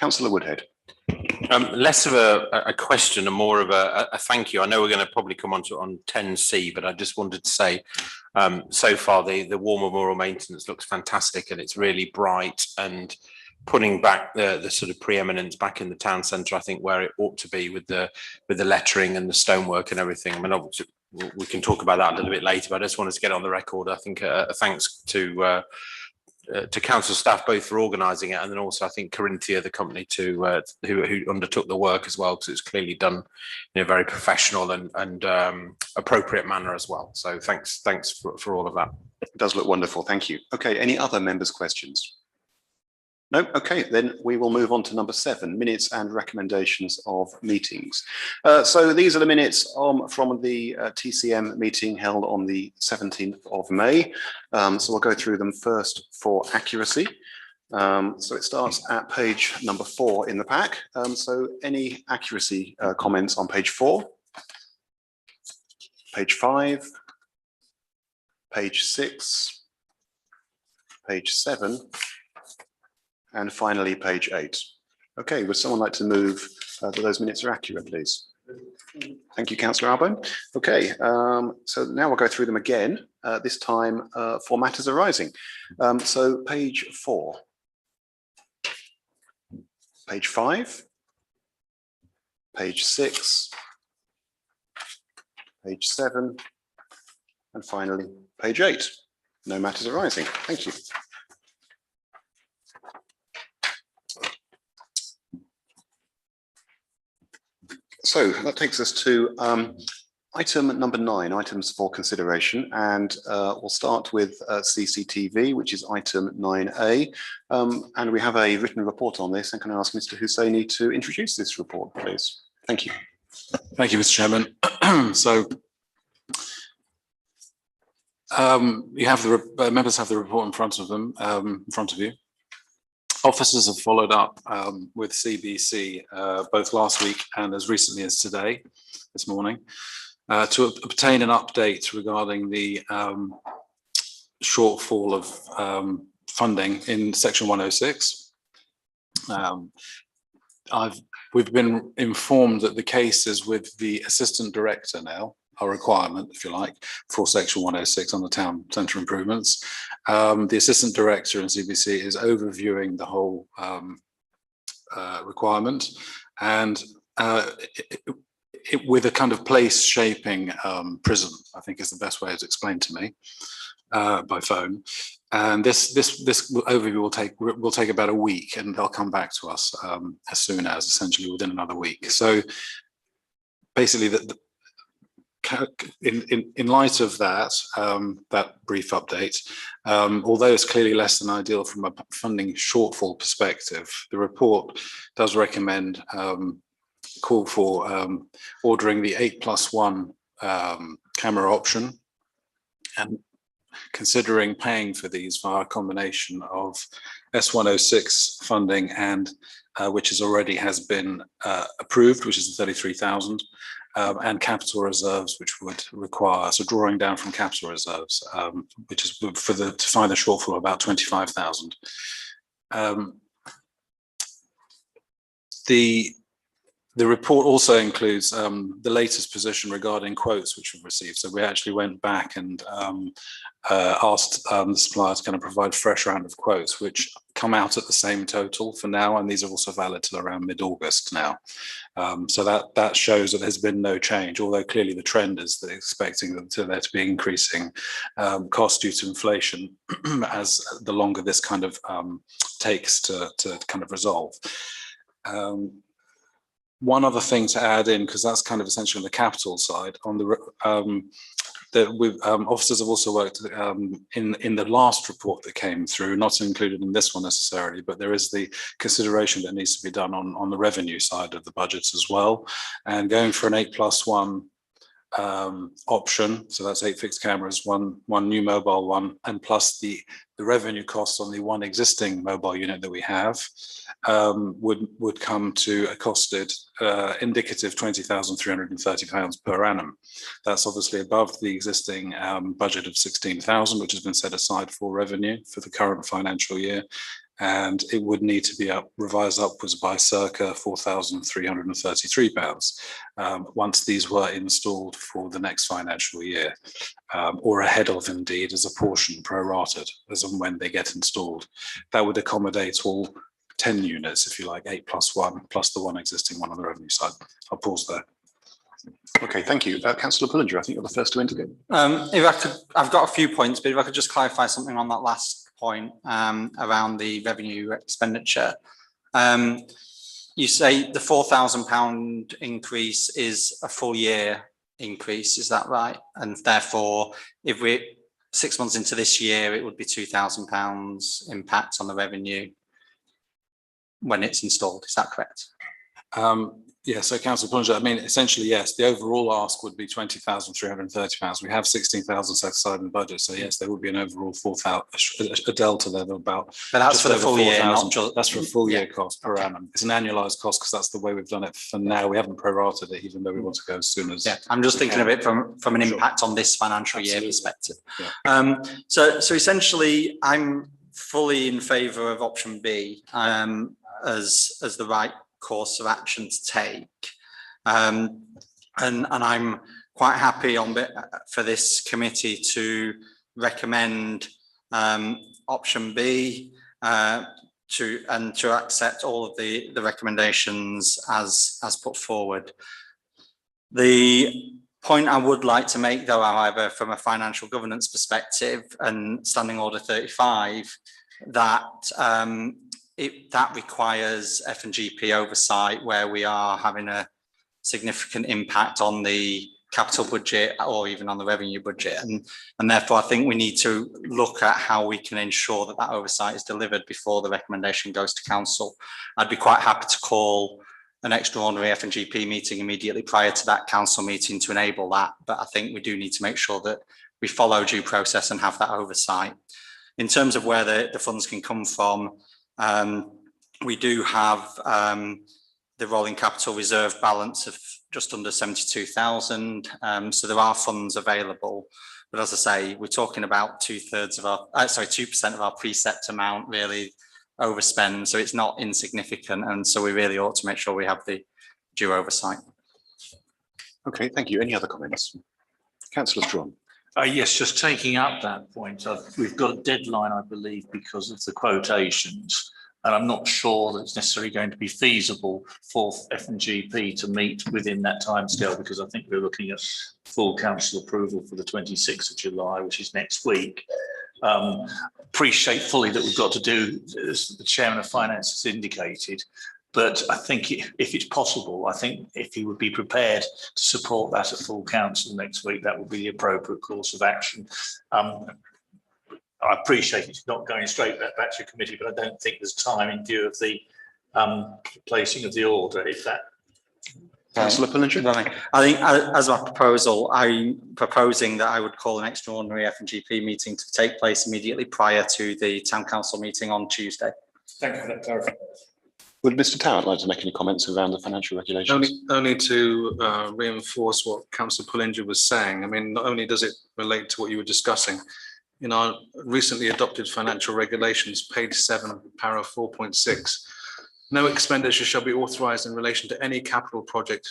Councillor Woodhead. Less of a question and more of a thank you. I know we're going to probably come on to on 10C, but I just wanted to say so far the War Memorial maintenance looks fantastic, and it's really bright and putting back the sort of preeminence back in the town centre, I think, where it ought to be with the lettering and the stonework and everything. I mean, obviously we can talk about that a little bit later, but I just wanted to get on the record. I think thanks to council staff both for organising it, and then also I think Corinthia, the company, who undertook the work as well, because it's clearly done in a very professional and appropriate manner as well. So thanks for all of that. It does look wonderful, thank you. Okay, any other members' questions? No? Okay, then we will move on to number 7, minutes and recommendations of meetings. So these are the minutes from the TCM meeting held on the 17th of May. So we'll go through them first for accuracy. So it starts at page number 4 in the pack. So any accuracy comments on page 4, page 5, page 6, page 7, and finally page 8. Okay, would someone like to move that those minutes are accurate, please? Thank you, Councillor Arbone. Okay, so now we'll go through them again, this time for matters arising. So page 4, page 5, page 6, page 7, and finally page 8. No matters arising. Thank you. So that takes us to item number 9, items for consideration, and we'll start with CCTV, which is item 9A, and we have a written report on this. And can I ask Mr. Hussaini to introduce this report, please? Thank you. Thank you, Mr. Chairman. So you have the members have the report in front of them, in front of you. Officers have followed up with CBC both last week and as recently as today, this morning, to obtain an update regarding the shortfall of funding in section 106. We've been informed that the case is with the assistant director now, a requirement, if you like, for section 106 on the town centre improvements. The assistant director in CBC is overviewing the whole requirement, and with a kind of place shaping prism, I think is the best way it's explained to me by phone. And this overview will take about a week, and they'll come back to us as soon as, essentially within another week. So basically, in light of that, that brief update, although it's clearly less than ideal from a funding shortfall perspective, the report does recommend call for ordering the 8+1 camera option, and considering paying for these via a combination of S106 funding and which already has been approved, which is the 33,000. And capital reserves, which would require, so drawing down from capital reserves, which is to find the shortfall of about 25,000. The report also includes the latest position regarding quotes which we've received. So we actually went back and asked the supplier to kind of provide a fresh round of quotes, which come out at the same total for now, and these are also valid till around mid-August now. So that shows that there's been no change, although clearly the trend is that expecting there to be increasing costs due to inflation as the longer this kind of takes to kind of resolve. One other thing to add in, because that's kind of essentially on the capital side, on the officers have also worked in the last report that came through, not included in this one necessarily, but there is the consideration that needs to be done on the revenue side of the budgets as well. And going for an 8+1 option, so that's 8 fixed cameras, one new mobile one, and plus the revenue costs on the one existing mobile unit that we have, would come to a costed indicative £20,330 per annum. That's obviously above the existing budget of 16,000, which has been set aside for revenue for the current financial year, and it would need to be revised upwards by circa £4,333 once these were installed for the next financial year, or ahead of, indeed, as a portion prorated as and when they get installed. That would accommodate all 10 units, if you like, 8 plus 1, plus the one existing one on the revenue side. I'll pause there. Okay, thank you. Councillor Pullinger, I think you're the first to indicate. If I could, I've got a few points, but if I could just clarify something on that last point around the revenue expenditure. You say the £4,000 increase is a full year increase, is that right? And therefore, if we're 6 months into this year, it would be £2,000 impact on the revenue when it's installed, is that correct? Yeah, so Councillor Plunger, I mean, essentially, yes, the overall ask would be £20,330. We have 16,000 set aside in the budget, so yes, there would be an overall 4,000, a delta there of about. But that's for the full year, not just. That's for a full year cost per annum. It's an annualised cost because that's the way we've done it for now. We haven't prorated it, even though we want to go as soon as. Yeah, I'm just thinking of it from an impact on this financial year perspective. Yeah. So essentially, I'm fully in favour of option B as the right course of action to take, and I'm quite happy for this committee to recommend option B to accept all of the recommendations as put forward. The point I would like to make, though, however, from a financial governance perspective and Standing Order 35, that that requires F&GP oversight where we are having a significant impact on the capital budget or even on the revenue budget. And therefore, I think we need to look at how we can ensure that that oversight is delivered before the recommendation goes to council. I'd be quite happy to call an extraordinary F&GP meeting immediately prior to that council meeting to enable that. But I think we do need to make sure that we follow due process and have that oversight. In terms of where the funds can come from, we do have the rolling capital reserve balance of just under 72,000. So there are funds available. But as I say, we're talking about 2% of our precept amount really overspend. So it's not insignificant. And so we really ought to make sure we have the due oversight. Okay, thank you. Any other comments? Councillor Strawn. Yes, just taking up that point, we've got a deadline, I believe, because of the quotations, and I'm not sure that it's necessarily going to be feasible for F&GP to meet within that timescale, because I think we're looking at full council approval for the 26th of July, which is next week. Appreciate fully that we've got to do, as the Chairman of Finance has indicated, but I think if it's possible, I think if he would be prepared to support that at full council next week, that would be the appropriate course of action. I appreciate it's not going straight back to your committee, but I don't think there's time in view of the placing of the order. If that. Councillor Pullinger. I think as my proposal, I'm proposing that I would call an extraordinary F&GP meeting to take place immediately prior to the town council meeting on Tuesday. Thank you for that clarification. Would Mr. Towett like to make any comments around the financial regulations? Only to reinforce what Councillor Pullinger was saying. I mean, not only does it relate to what you were discussing, in our recently adopted financial regulations, page 7, para 4.6, no expenditure shall be authorised in relation to any capital project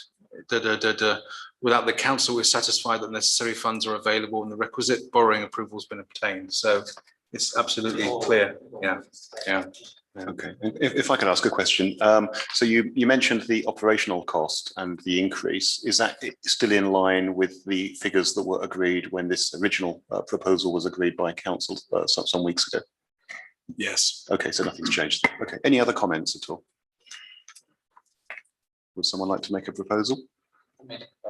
without the council is satisfied that necessary funds are available and the requisite borrowing approval has been obtained. So it's absolutely clear. Yeah. Okay, if I could ask a question. So you mentioned the operational cost and the increase. Is that still in line with the figures that were agreed when this original proposal was agreed by council some weeks ago? Yes. Okay, so nothing's changed. Okay, any other comments at all? Would someone like to make a proposal?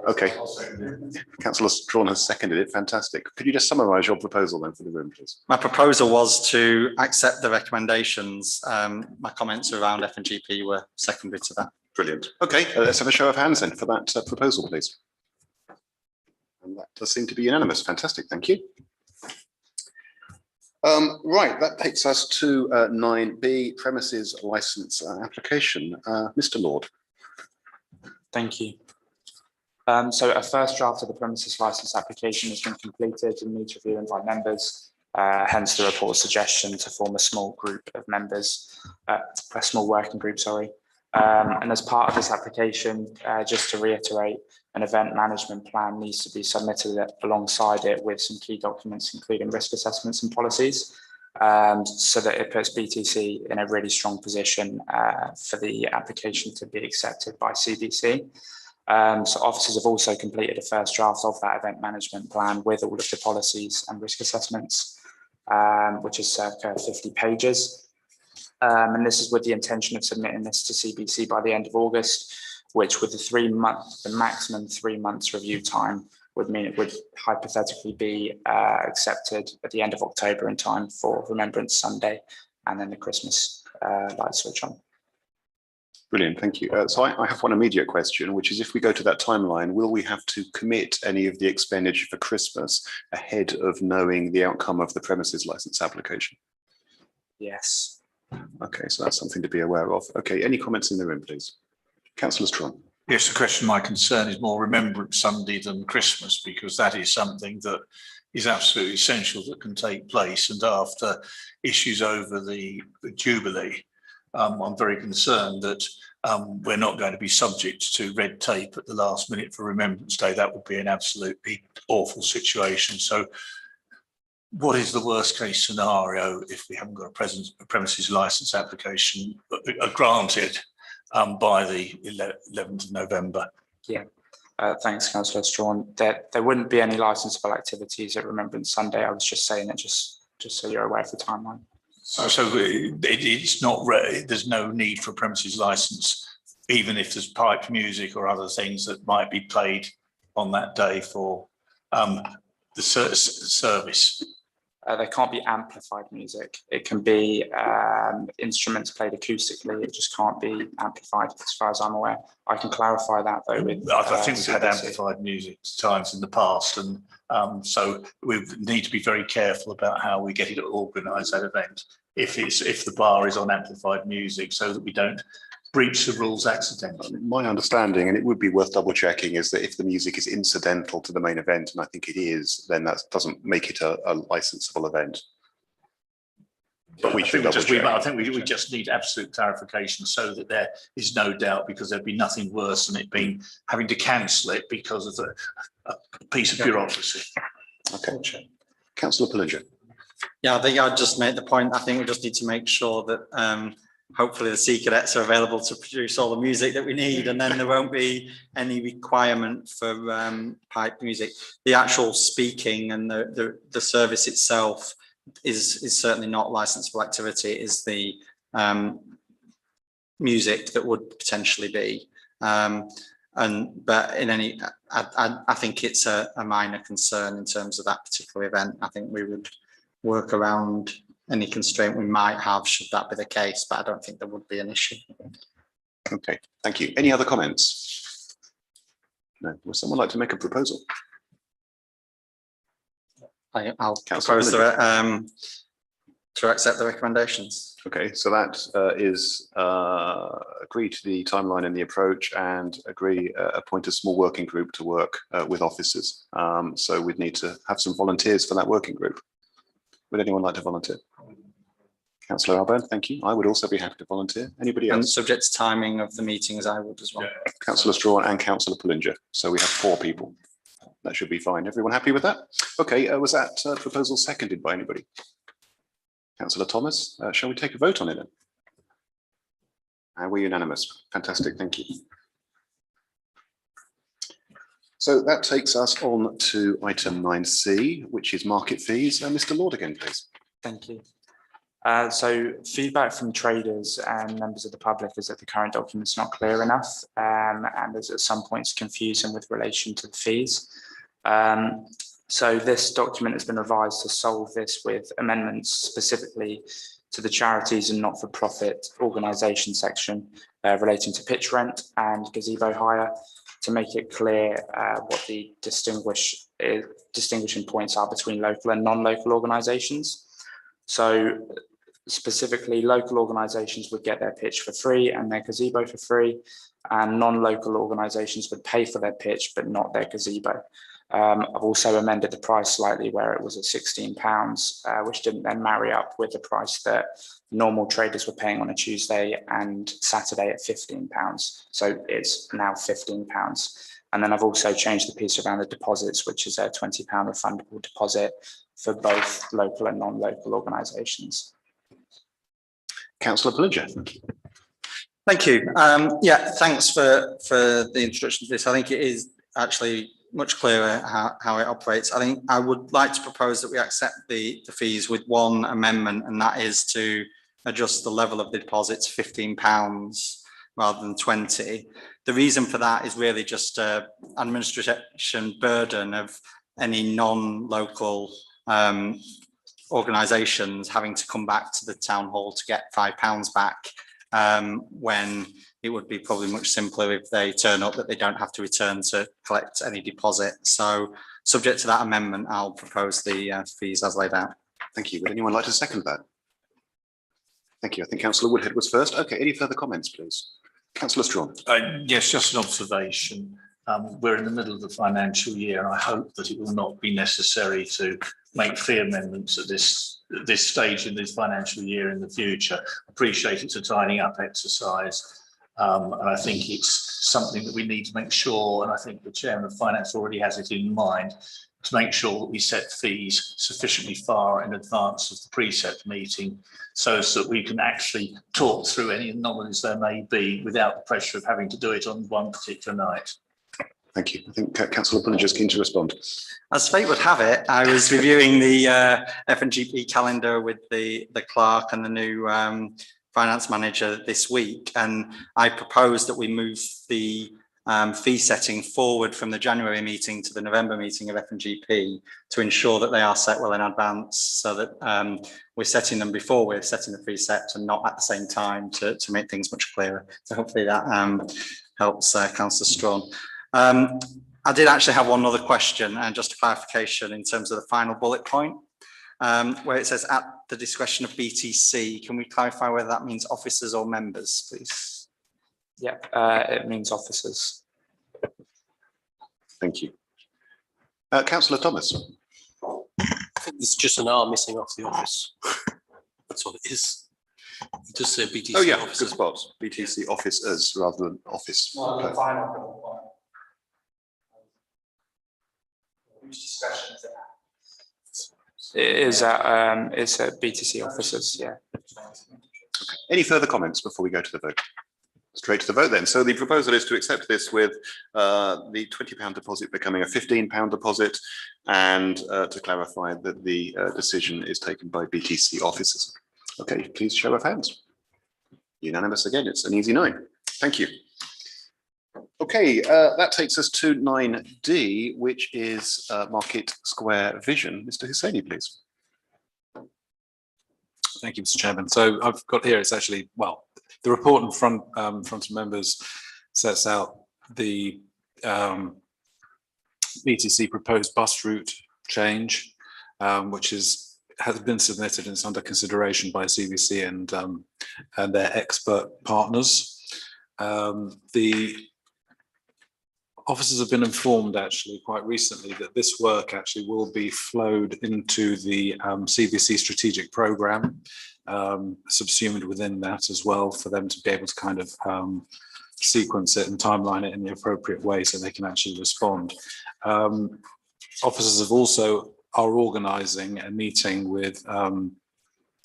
Okay, Councillor Strawn has seconded it. Fantastic. Could you just summarise your proposal then for the room, please? My proposal was to accept the recommendations. My comments around F&GP were secondary to that. Brilliant. Okay, let's have a show of hands then for that proposal, please. And that does seem to be unanimous. Fantastic. Thank you. Right, that takes us to 9B, premises licence application. Mr. Lord. Thank you. So a first draft of the premises licence application has been completed and needs review by members. hence the report's suggestion to form a small group of members, a small working group, sorry. And as part of this application, just to reiterate, an event management plan needs to be submitted alongside it with some key documents, including risk assessments and policies, so that it puts BTC in a really strong position for the application to be accepted by CBC. So officers have also completed a first draft of that event management plan with all of the policies and risk assessments, which is circa 50 pages. And this is with the intention of submitting this to CBC by the end of August, which with the maximum 3 months review time would mean it would hypothetically be accepted at the end of October in time for Remembrance Sunday and then the Christmas light switch on. Brilliant, thank you. So I have one immediate question, which is if we go to that timeline, will we have to commit any of the expenditure for Christmas ahead of knowing the outcome of the premises license application? Yes. Okay, so that's something to be aware of. Okay, any comments in the room, please? Councillor Strong. Yes, the question, my concern is more Remembrance Sunday than Christmas, because that is something that is absolutely essential that can take place. And after issues over the Jubilee, I'm very concerned that we're not going to be subject to red tape at the last minute for Remembrance Day. That would be an absolutely awful situation. So what is the worst case scenario if we haven't got a premises licence application granted by the 11th of November? Yeah, thanks, Councillor Strawn. There wouldn't be any licensable activities at Remembrance Sunday. I was just saying it just so you're aware of the timeline. So it's not, there's no need for a premises licence, even if there's piped music or other things that might be played on that day for the service. There can't be amplified music. It can be instruments played acoustically. It just can't be amplified, as far as I'm aware. I can clarify that though. With I think we've had amplified music times in the past, and so we need to be very careful about how we get it organised, that event, if the bar is on amplified music, so that we don't breach the rules accidentally. My understanding, and it would be worth double checking, is that if the music is incidental to the main event, and I think it is, then that doesn't make it a licensable event. But we should double check. I think we just need absolute clarification so that there is no doubt, because there'd be nothing worse than it being having to cancel it because of a piece of bureaucracy. Okay. Councillor Pullinger. Yeah, I think I'd just make the point. I think we just need to make sure that hopefully the Sea Cadets are available to produce all the music that we need, and then there won't be any requirement for pipe music. The actual speaking and the service itself is certainly not licensable activity. It is the music that would potentially be. But in any, I think it's a minor concern in terms of that particular event. I think we would work around any constraint we might have should that be the case, but I don't think there would be an issue. Okay, thank you. Any other comments? No. Would someone like to make a proposal? I'll propose to accept the recommendations. Okay, so that is agree to the timeline and the approach, and appoint a small working group to work with officers. So we'd need to have some volunteers for that working group. Would anyone like to volunteer? Councillor Alburn, thank you. I would also be happy to volunteer. Anybody else? And subject to timing of the meetings, I would as well. Yeah. Councillor Strawn and Councillor Pullinger. So we have 4 people. That should be fine. Everyone happy with that? Okay, was that proposal seconded by anybody? Councillor Thomas, shall we take a vote on it then? We're unanimous. Fantastic, thank you. So that takes us on to item 9C, which is market fees. Mr. Lord again, please. Thank you. So feedback from traders and members of the public is that the current document's not clear enough, and there's at some points confusion with relation to the fees. So this document has been revised to solve this with amendments specifically to the charities and not-for-profit organisation section relating to pitch rent and gazebo hire, to make it clear what the distinguishing points are between local and non-local organisations. So specifically, local organisations would get their pitch for free and their gazebo for free, and non-local organisations would pay for their pitch but not their gazebo. I've also amended the price slightly where it was at £16, which didn't then marry up with the price that normal traders were paying on a Tuesday and Saturday at £15. So it's now £15. And then I've also changed the piece around the deposits, which is a £20 refundable deposit for both local and non-local organisations. Councillor Bridger. Thank you. Yeah, thanks for the introduction to this. I think it is actually much clearer how it operates. I think I would like to propose that we accept the fees with one amendment, and that is to adjust the level of the deposits £15 rather than 20. The reason for that is really just administration burden of any non-local organisations having to come back to the town hall to get £5 back, when it would be probably much simpler if they turn up that they don't have to return to collect any deposit. So subject to that amendment, I'll propose the fees as laid out. Thank you. Would anyone like to second that? Thank you. I think Councillor Woodhead was first. Okay, any further comments, please? Councillor Strawn. Yes, just an observation. We're in the middle of the financial year, and I hope that it will not be necessary to make fee amendments at this stage in this financial year in the future. Appreciate it's a tidying up exercise, and I think it's something that we need to make sure, and I think the Chairman of Finance already has it in mind, to make sure that we set fees sufficiently far in advance of the precept meeting so that we can actually talk through any anomalies there may be without the pressure of having to do it on one particular night. Thank you. I think Councillor Bridger is keen to respond. As fate would have it, I was reviewing the FNGP calendar with the clerk and the new finance manager this week, and I proposed that we move the fee setting forward from the January meeting to the November meeting of FNGP to ensure that they are set well in advance, so that we're setting them before we're setting the fee set and not at the same time, to make things much clearer. So hopefully that helps Councillor Strawn. I did actually have one other question, and just a clarification in terms of the final bullet point, where it says at the discretion of BTC. Can we clarify whether that means officers or members, please? Yeah, it means officers. Thank you. Councillor Thomas. I think there's just an R missing off the office. That's all it is. It just said BTC. Oh yeah, officers. good spot. BTC officers rather than office. Well, the final bullet point. Whose discretion is it? It is at it's at BTC officers, yeah. Okay. Any further comments before we go to the vote? Straight to the vote then. So the proposal is to accept this with the £20 deposit becoming a £15 deposit, and to clarify that the decision is taken by BTC officers. Okay, please show of hands. Unanimous again, it's an easy 9. Thank you. Okay, that takes us to 9D, which is Market Square Vision. Mr. Hussaini, please. Thank you, Mr. Chairman. So I've got here, it's actually, well, the report in front of members sets out the BTC proposed bus route change, which has been submitted and is under consideration by CBC and their expert partners. The officers have been informed actually quite recently that this work actually will be flowed into the CBC strategic programme, subsumed within that as well, for them to be able to kind of sequence it and timeline it in the appropriate way so they can actually respond. Officers have also are organising a meeting with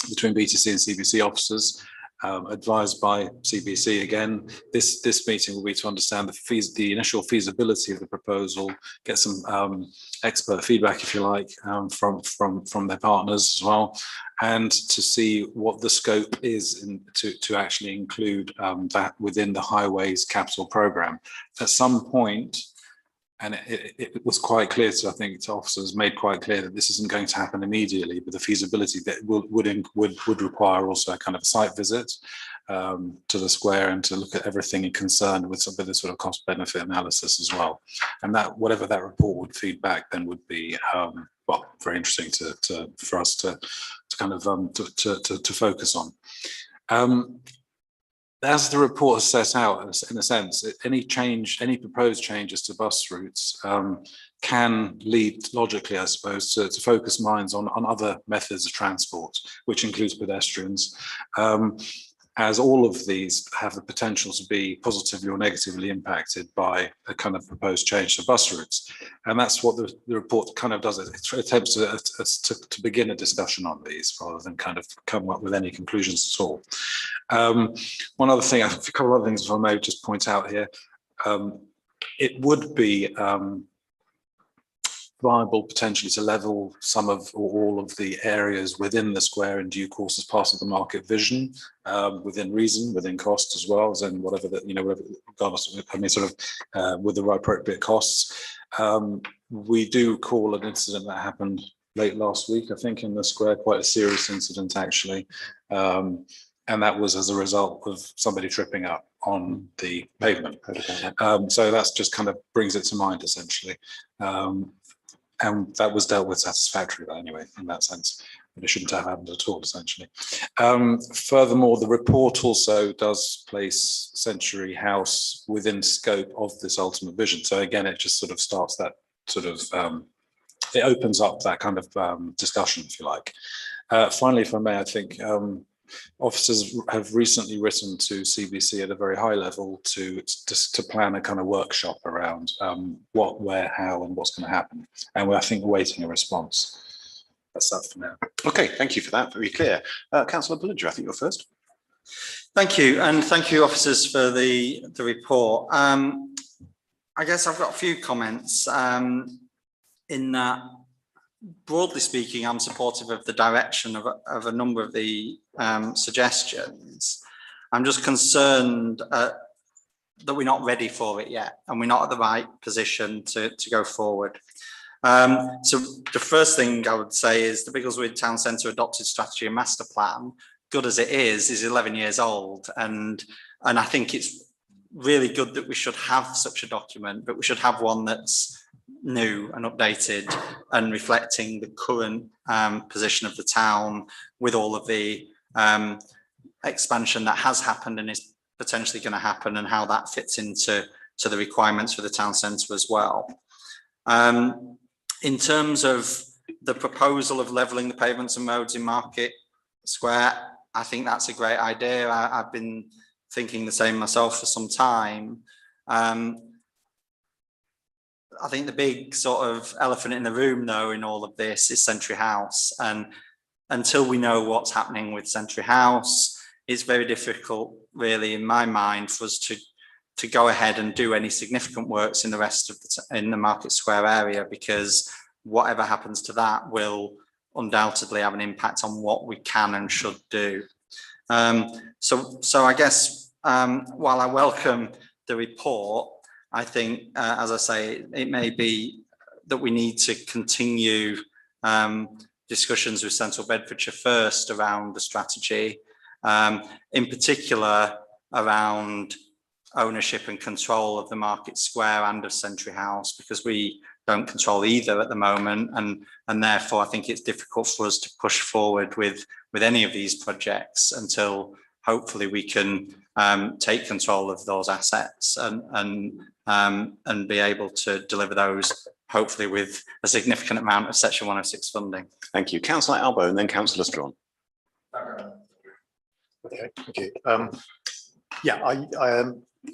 between BTC and CBC officers, advised by CBC. Again, this meeting will be to understand the initial feasibility of the proposal, get some expert feedback, if you like, from their partners as well, and to see what the scope is to actually include that within the Highways Capital Programme. At some point, and it was quite clear to, I think, to officers, made quite clear that this isn't going to happen immediately, but the feasibility that would require also a kind of a site visit to the square and to look at everything in concern with some of the sort of cost benefit analysis as well. And that whatever that report would feed back then would be well, very interesting for us to kind of to focus on. as the report has set out, in a sense, any proposed changes to bus routes can lead logically, I suppose, to focus minds on other methods of transport, which includes pedestrians, as all of these have the potential to be positively or negatively impacted by a kind of proposed change to bus routes. And that's what the report kind of does. It attempts to begin a discussion on these rather than kind of come up with any conclusions at all. One other thing, a couple of other things if I may just point out here. It would be viable potentially to level some of or all of the areas within the square in due course as part of the market vision, within reason, within cost as well, as in whatever that, whatever, regardless of, I mean, sort of with the right appropriate costs. We do call an incident that happened late last week, I think, in the square, quite a serious incident actually. And that was as a result of somebody tripping up on the pavement. So that's just kind of brings it to mind essentially. And that was dealt with satisfactorily anyway, in that sense. But it shouldn't have happened at all, essentially. Furthermore, the report also does place Century House within scope of this ultimate vision. So again, it just sort of starts that sort of, it opens up that kind of discussion, if you like. Finally, if I may, I think officers have recently written to CBC at a very high level to plan a kind of workshop around what, where, how, and what's going to happen. And we're, I think, awaiting a response. That's that for now. Okay, thank you for that. Very clear. Councillor Bullinger, I think you're first. Thank you, and thank you, officers, for the report. I guess I've got a few comments in that. Broadly speaking, I'm supportive of the direction of a number of the suggestions. I'm just concerned that we're not ready for it yet, and we're not at the right position to go forward. So the first thing I would say is the Biggleswade Town Centre adopted strategy and master plan, good as it is 11 years old, and I think it's really good that we should have such a document, but we should have one that's new and updated and reflecting the current position of the town with all of the expansion that has happened and is potentially going to happen, and how that fits into the requirements for the town centre as well. In terms of the proposal of levelling the pavements and roads in Market Square, I think that's a great idea. I've been thinking the same myself for some time. I think the big sort of elephant in the room, though, in all of this is Century House. And until we know what's happening with Century House, it's very difficult, really, in my mind, for us to go ahead and do any significant works in the rest of in the Market Square area, because whatever happens to that will undoubtedly have an impact on what we can and should do. So I guess while I welcome the report, I think, as I say, it may be that we need to continue discussions with Central Bedfordshire first around the strategy, in particular around ownership and control of the Market Square and of Century House, because we don't control either at the moment, and therefore I think it's difficult for us to push forward with any of these projects until hopefully we can take control of those assets and be able to deliver those, hopefully with a significant amount of Section 106 funding. Thank you. Councillor Albo and then Councillor Strawn. Okay, thank you. Yeah, I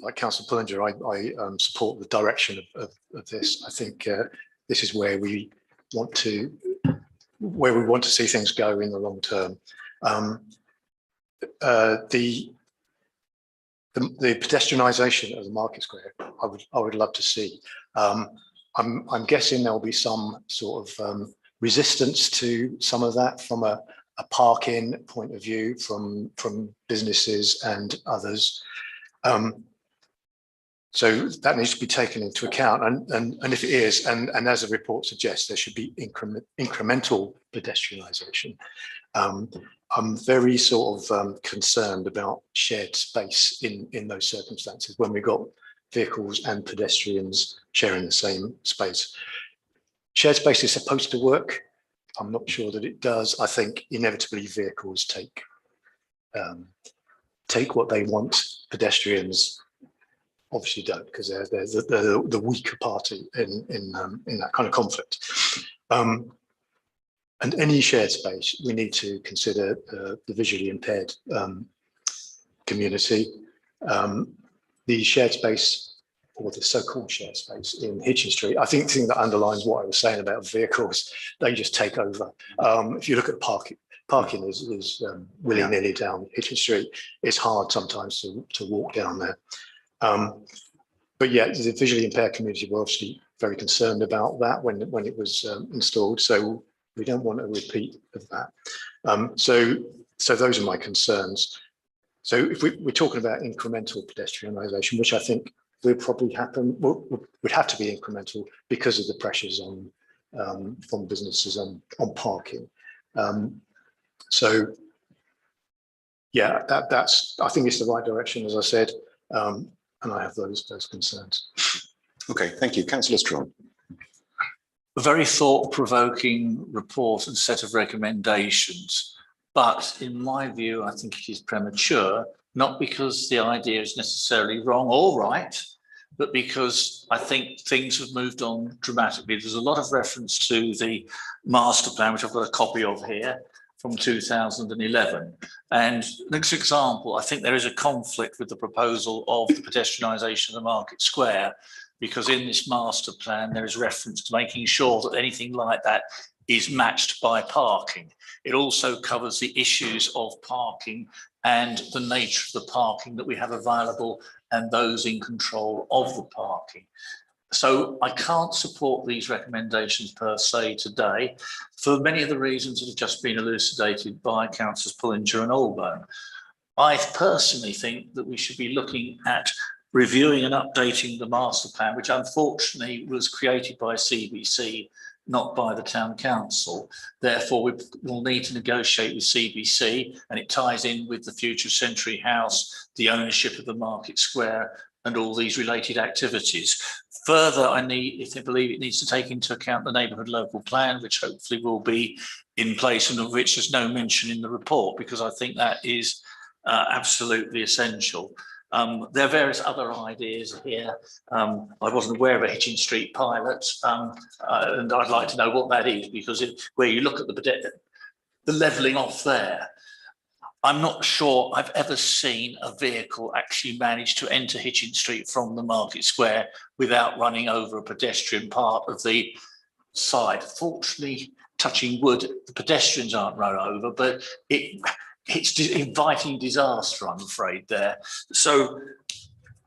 like Councillor Pullinger, I support the direction of this. I think this is where we want to see things go in the long term. The pedestrianisation of the Market Square, I would love to see. I'm guessing there'll be some sort of resistance to some of that from a parking point of view, from businesses and others. So that needs to be taken into account, and if it is, and as the report suggests, there should be incremental pedestrianisation. I'm very sort of concerned about shared space in those circumstances when we've got vehicles and pedestrians sharing the same space. Shared space is supposed to work. I'm not sure that it does. I think inevitably vehicles take take what they want. Pedestrians obviously don't, because they're the weaker party in that kind of conflict. And any shared space, we need to consider the visually impaired community. The shared space, or the so-called shared space in Hitchin Street, I think the thing that underlines what I was saying about vehicles, they just take over. If you look at parking is willy-nilly down Hitchin Street. It's hard sometimes to walk down there. But yeah, the visually impaired community were obviously very concerned about that when it was installed. So we don't want a repeat of that. So those are my concerns. So if we're talking about incremental pedestrianisation, which I think would probably happen, would have to be incremental because of the pressures on from businesses on parking. So yeah, that's I think it's the right direction, as I said, and I have those concerns. Okay, thank you, Councillor Strong. A very thought-provoking report and set of recommendations, but in my view, I think it is premature, not because the idea is necessarily wrong or right, but because I think things have moved on dramatically. There's a lot of reference to the master plan, which I've got a copy of here, from 2011. And next example, I think there is a conflict with the proposal of the pedestrianisation of the Market Square, because in this master plan, there is reference to making sure that anything like that is matched by parking. It also covers the issues of parking and the nature of the parking that we have available and those in control of the parking. So I can't support these recommendations per se today for many of the reasons that have just been elucidated by Councillors Pullinger and Allburn. I personally think that we should be looking at reviewing and updating the master plan, which unfortunately was created by CBC, not by the Town Council. Therefore, we will need to negotiate with CBC, and it ties in with the future Century House, the ownership of the Market Square, and all these related activities. Further, I believe it needs to take into account the neighbourhood local plan, which hopefully will be in place and of which there's no mention in the report, because I think that is absolutely essential. There are various other ideas here. I wasn't aware of a Hitchin Street pilot, and I'd like to know what that is, because where you look at the levelling off there, I'm not sure I've ever seen a vehicle actually manage to enter Hitchin Street from the Market Square without running over a pedestrian part of the side. Fortunately, touching wood, the pedestrians aren't run over, but it's inviting disaster, I'm afraid, there. So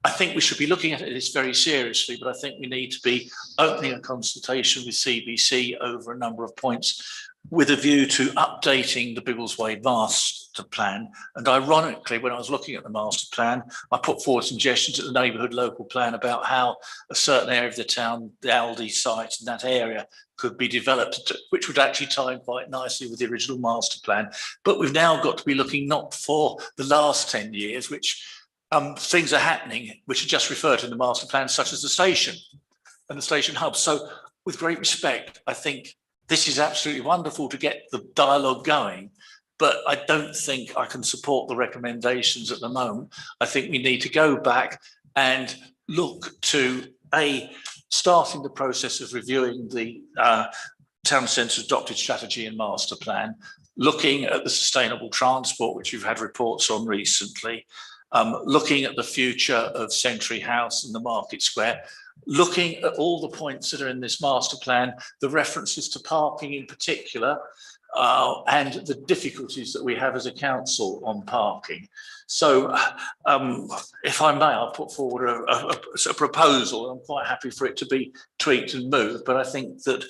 I think we should be looking at this very seriously, but I think we need to be opening a consultation with CBC over a number of points with a view to updating the Biggleswade master plan. And ironically, when I was looking at the master plan, I put forward suggestions at the neighbourhood local plan about how a certain area of the town, the Aldi site in that area, could be developed, which would actually tie in quite nicely with the original master plan. But we've now got to be looking not for the last 10 years, which things are happening, which are just referred to in the master plan, such as the station and the station hub. So with great respect, I think this is absolutely wonderful to get the dialogue going, but I don't think I can support the recommendations at the moment. I think we need to go back and look to starting the process of reviewing the town centre adopted strategy and master plan, looking at the sustainable transport, which you've had reports on recently, looking at the future of Century House and the Market Square, looking at all the points that are in this master plan, the references to parking in particular, and the difficulties that we have as a council on parking. So if I may, I'll put forward a proposal. I'm quite happy for it to be tweaked and moved, but I think that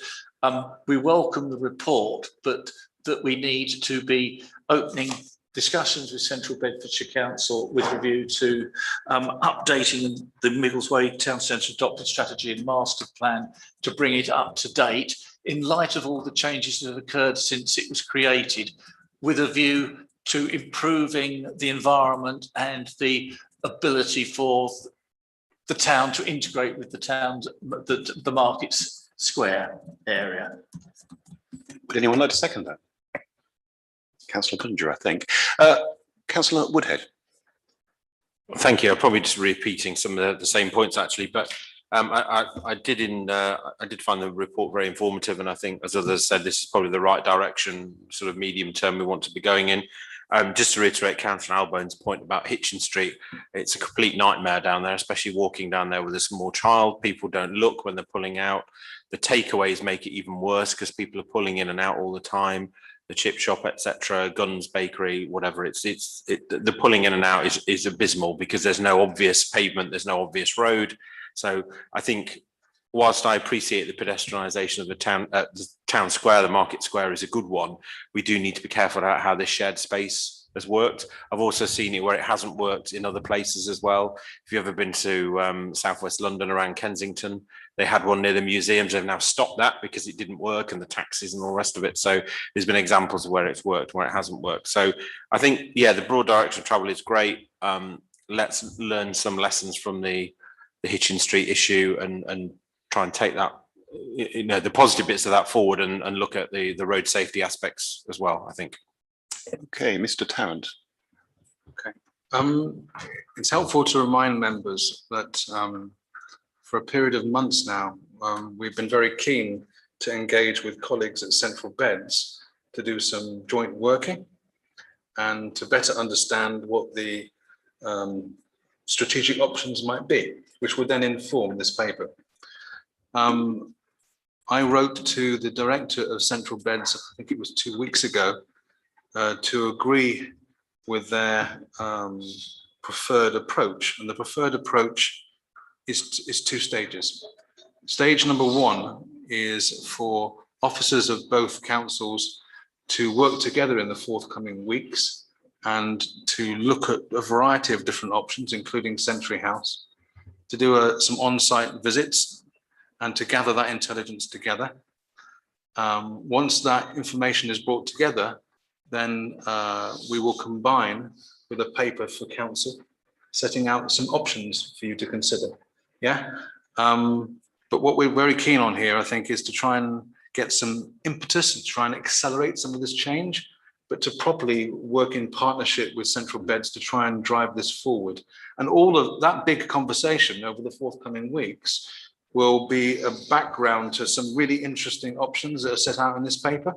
we welcome the report, but that we need to be opening discussions with Central Bedfordshire Council with a view to updating the Biggleswade Town Centre adopted strategy and master plan to bring it up to date in light of all the changes that have occurred since it was created, with a view to improving the environment and the ability for the town to integrate with the town's the Market Square area. Would anyone like to second that? Councillor Pullinger, I think. Councillor Woodhead. Thank you. I'm probably just repeating some of the same points actually, but I did find the report very informative, and I think, as others said, this is probably the right direction, sort of medium term we want to be going in. Just to reiterate Councillor Albone's point about Hitchin Street, it's a complete nightmare down there, especially walking down there with a small child. People don't look when they're pulling out. The takeaways make it even worse because people are pulling in and out all the time. The chip shop, etc., Guns Bakery, whatever. The pulling in and out is abysmal because there's no obvious pavement, there's no obvious road. So I think, whilst I appreciate the pedestrianisation of the town square, the market square is a good one, we do need to be careful about how this shared space has worked. I've also seen it where it hasn't worked in other places as well. If you've ever been to southwest London around Kensington, they had one near the museums. They've now stopped that because it didn't work, and the taxis and all the rest of it. So there's been examples of where it's worked, where it hasn't worked. So I think, yeah, the broad direction of travel is great. Let's learn some lessons from the Hitchin Street issue and try and take that, the positive bits of that forward and look at the road safety aspects as well, I think. Okay, Mr. Tarrant. Okay. It's helpful to remind members that for a period of months now, we've been very keen to engage with colleagues at Central Beds to do some joint working and to better understand what the strategic options might be, which would then inform this paper. I wrote to the director of Central Beds, I think it was 2 weeks ago, to agree with their preferred approach. And the preferred approach is 2 stages. Stage number 1 is for officers of both councils to work together in the forthcoming weeks and to look at a variety of different options, including Century House, to do some on-site visits and to gather that intelligence together. Once that information is brought together, then we will combine with a paper for council, setting out some options for you to consider. Yeah. But what we're very keen on here, I think, is to try and get some impetus and try and accelerate some of this change, but to properly work in partnership with Central Beds to try and drive this forward. And all of that big conversation over the forthcoming weeks will be a background to some really interesting options that are set out in this paper,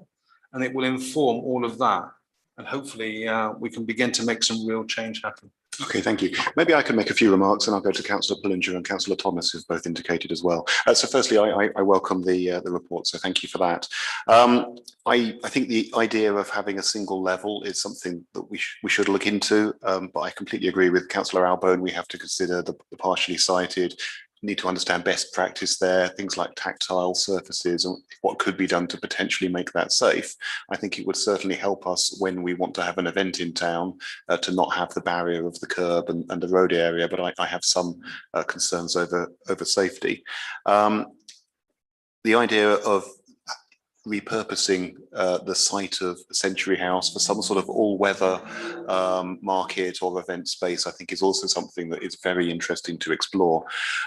and it will inform all of that. And hopefully we can begin to make some real change happen. Okay, thank you. Maybe I can make a few remarks and I'll go to Councillor Pullinger and Councillor Thomas, who've both indicated as well. So firstly, I welcome the report, so thank you for that. I think the idea of having a single level is something that we should look into, but I completely agree with Councillor Albone. We have to consider the partially sighted, need to understand best practice there, things like tactile surfaces and what could be done to potentially make that safe. I think it would certainly help us when we want to have an event in town to not have the barrier of the curb and the road area, but I have some concerns over safety. The idea of repurposing the site of Century House for some sort of all-weather market or event space, I think, is also something that is very interesting to explore.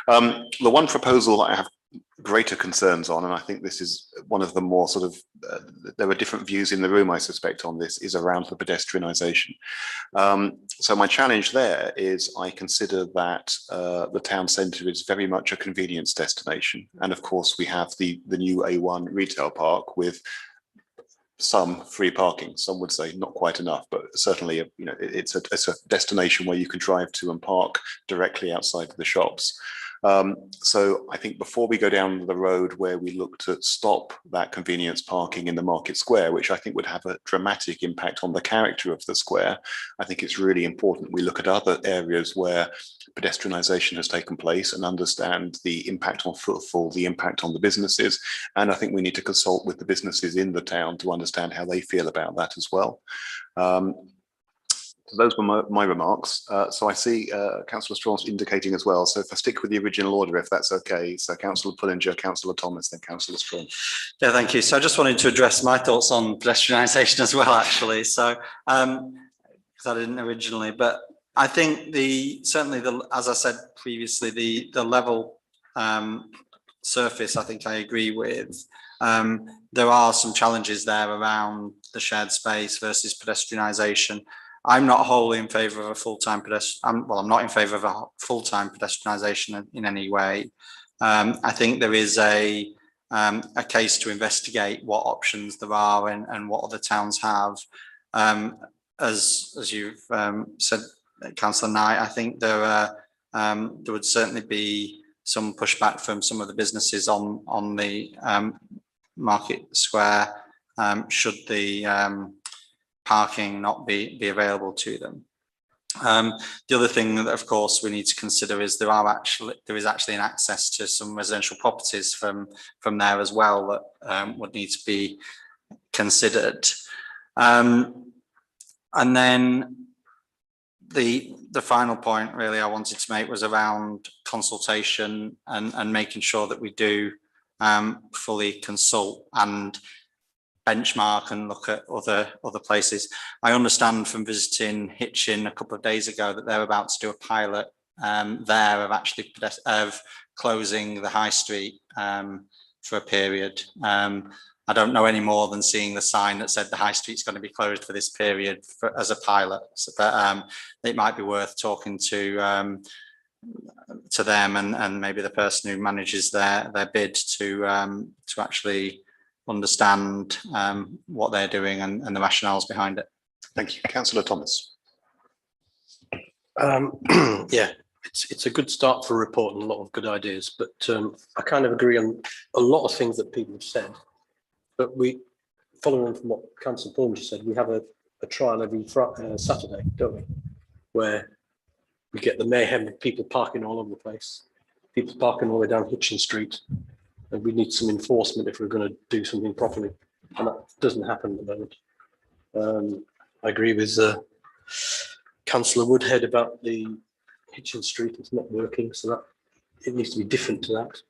The one proposal that I have greater concerns on, and I think this is one of the more sort of, there are different views in the room, I suspect, on this, is around the pedestrianisation. So my challenge there is I consider that the town centre is very much a convenience destination. And of course, we have the new A1 retail park with some free parking. Some would say not quite enough, but certainly, it's a destination where you can drive to and park directly outside of the shops. So I think before we go down the road where we look to stop that convenience parking in the market square, which I think would have a dramatic impact on the character of the square, I think it's really important we look at other areas where pedestrianisation has taken place and understand the impact on footfall, the impact on the businesses. And I think we need to consult with the businesses in the town to understand how they feel about that as well. So those were my remarks. So I see Councillor Strauss indicating as well. So if I stick with the original order, if that's okay. So Councillor Pullinger, Councillor Thomas, then Councillor Strauss. Yeah, thank you. So I just wanted to address my thoughts on pedestrianisation as well, actually. So because I didn't originally, but I think certainly as I said previously, the level surface, I think I agree with. There are some challenges there around the shared space versus pedestrianisation. I'm not wholly in favour of a full-time pedestrian. I'm not in favour of a full-time pedestrianisation in any way. I think there is a case to investigate what options there are and what other towns have. As you've said, Councillor Knight, I think there would certainly be some pushback from some of the businesses on the Market Square should the parking not be available to them. The other thing that, of course, we need to consider is there is actually an access to some residential properties from there as well that would need to be considered. And then the final point really I wanted to make was around consultation and making sure that we do fully consult and benchmark and look at other places. I understand from visiting Hitchin a couple of days ago that they're about to do a pilot there of actually closing the high street for a period. I don't know any more than seeing the sign that said the high street's going to be closed for this period as a pilot. But it might be worth talking to them and maybe the person who manages their bid to actually understand what they're doing and the rationales behind it. Thank you. Councillor Thomas. Yeah, it's a good start for a report and a lot of good ideas, but I kind of agree on a lot of things that people have said. But following on from what Councillor Paul just said, we have a trial every Saturday, don't we? Where we get the mayhem of people parking all over the place, people parking all the way down Hitchin Street. And we need some enforcement if we're going to do something properly, and that doesn't happen at the moment. I agree with Councillor Woodhead about the Hitchin Street. It's not working, so that it needs to be different to that.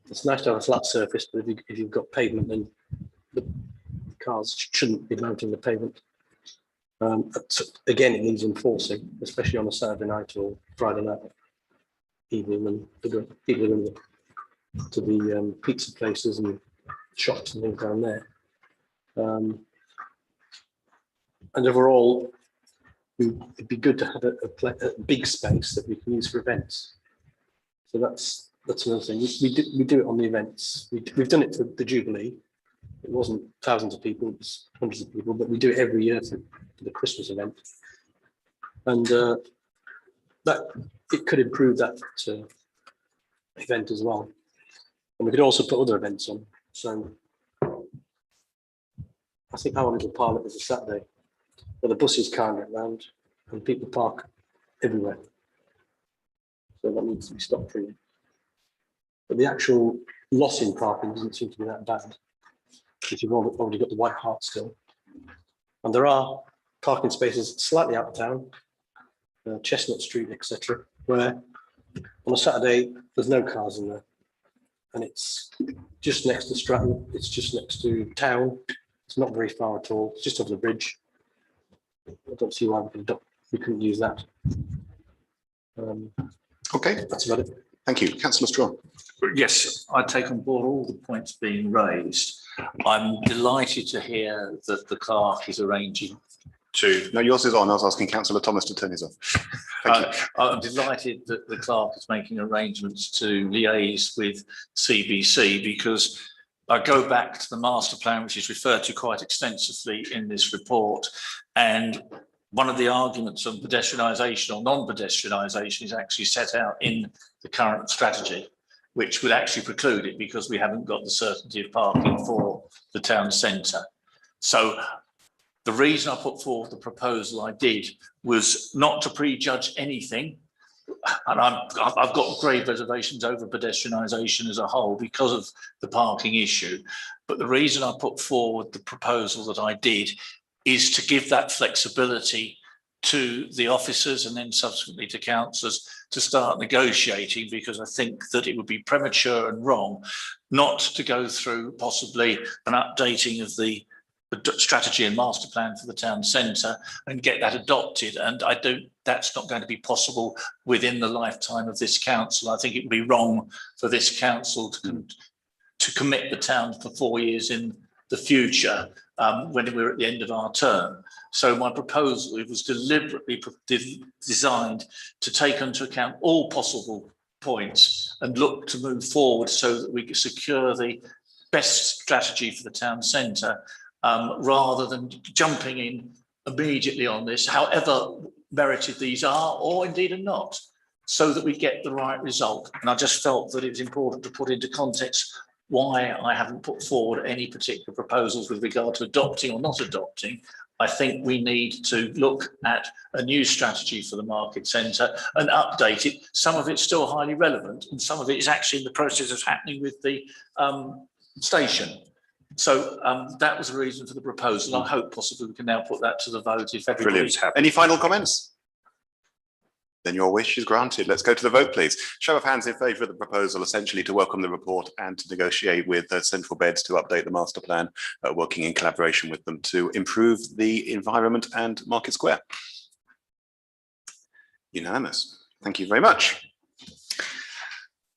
It's nice to have a flat surface, but if you've got pavement, then the cars shouldn't be mounting the pavement. Again, it needs enforcing, especially on a Saturday night or Friday night evening when people are in to the pizza places and shops and things down there. And overall, it'd be good to have a big space that we can use for events. So that's another thing. We do it on the events. We've done it for the Jubilee. It wasn't thousands of people, it was hundreds of people, but we do it every year for the Christmas event. And that it could improve that event as well. And we could also put other events on. So I think our little pilot was a Saturday where the buses can't get round and people park everywhere. So that needs to be stopped really. But the actual loss in parking doesn't seem to be that bad if you've already got the White Hart still. And there are parking spaces slightly out of town, Chestnut Street, etc., where on a Saturday there's no cars in there. And it's just next to Stratton, it's just next to town. It's not very far at all. It's just over the bridge. I don't see why we couldn't use that. Okay, that's about it. Thank you. Councillor Strawn. Yes, I take on board all the points being raised. I'm delighted to hear that the clerk is arranging to... No, yours is on. I was asking Councillor Thomas to turn his off. Thank you. I'm delighted that the clerk is making arrangements to liaise with CBC, because I go back to the master plan, which is referred to quite extensively in this report. And one of the arguments on pedestrianisation or non-pedestrianisation is actually set out in the current strategy, which would actually preclude it because we haven't got the certainty of parking for the town centre. So the reason I put forward the proposal I did was not to prejudge anything. And I've got grave reservations over pedestrianisation as a whole because of the parking issue. But the reason I put forward the proposal that I did is to give that flexibility to the officers and then subsequently to councillors to start negotiating, because I think that it would be premature and wrong not to go through possibly an updating of the strategy and master plan for the town centre and get that adopted. And that's not going to be possible within the lifetime of this council. I think it would be wrong for this council to commit the town for 4 years in the future when we're at the end of our term. So my proposal, it was deliberately designed to take into account all possible points and look to move forward so that we can secure the best strategy for the town centre, rather than jumping in immediately on this, however merited these are, or indeed are not, so that we get the right result. And I just felt that it was important to put into context why I haven't put forward any particular proposals with regard to adopting or not adopting. I think we need to look at a new strategy for the market centre and update it. Some of it's still highly relevant, and some of it is actually in the process of happening with the station. So that was the reason for the proposal. I hope possibly we can now put that to the vote if everybody's happy. Any final comments? Then your wish is granted. Let's go to the vote, please. Show of hands in favour of the proposal, essentially to welcome the report and to negotiate with Central Beds to update the master plan, working in collaboration with them to improve the environment and Market Square. Unanimous. Thank you very much.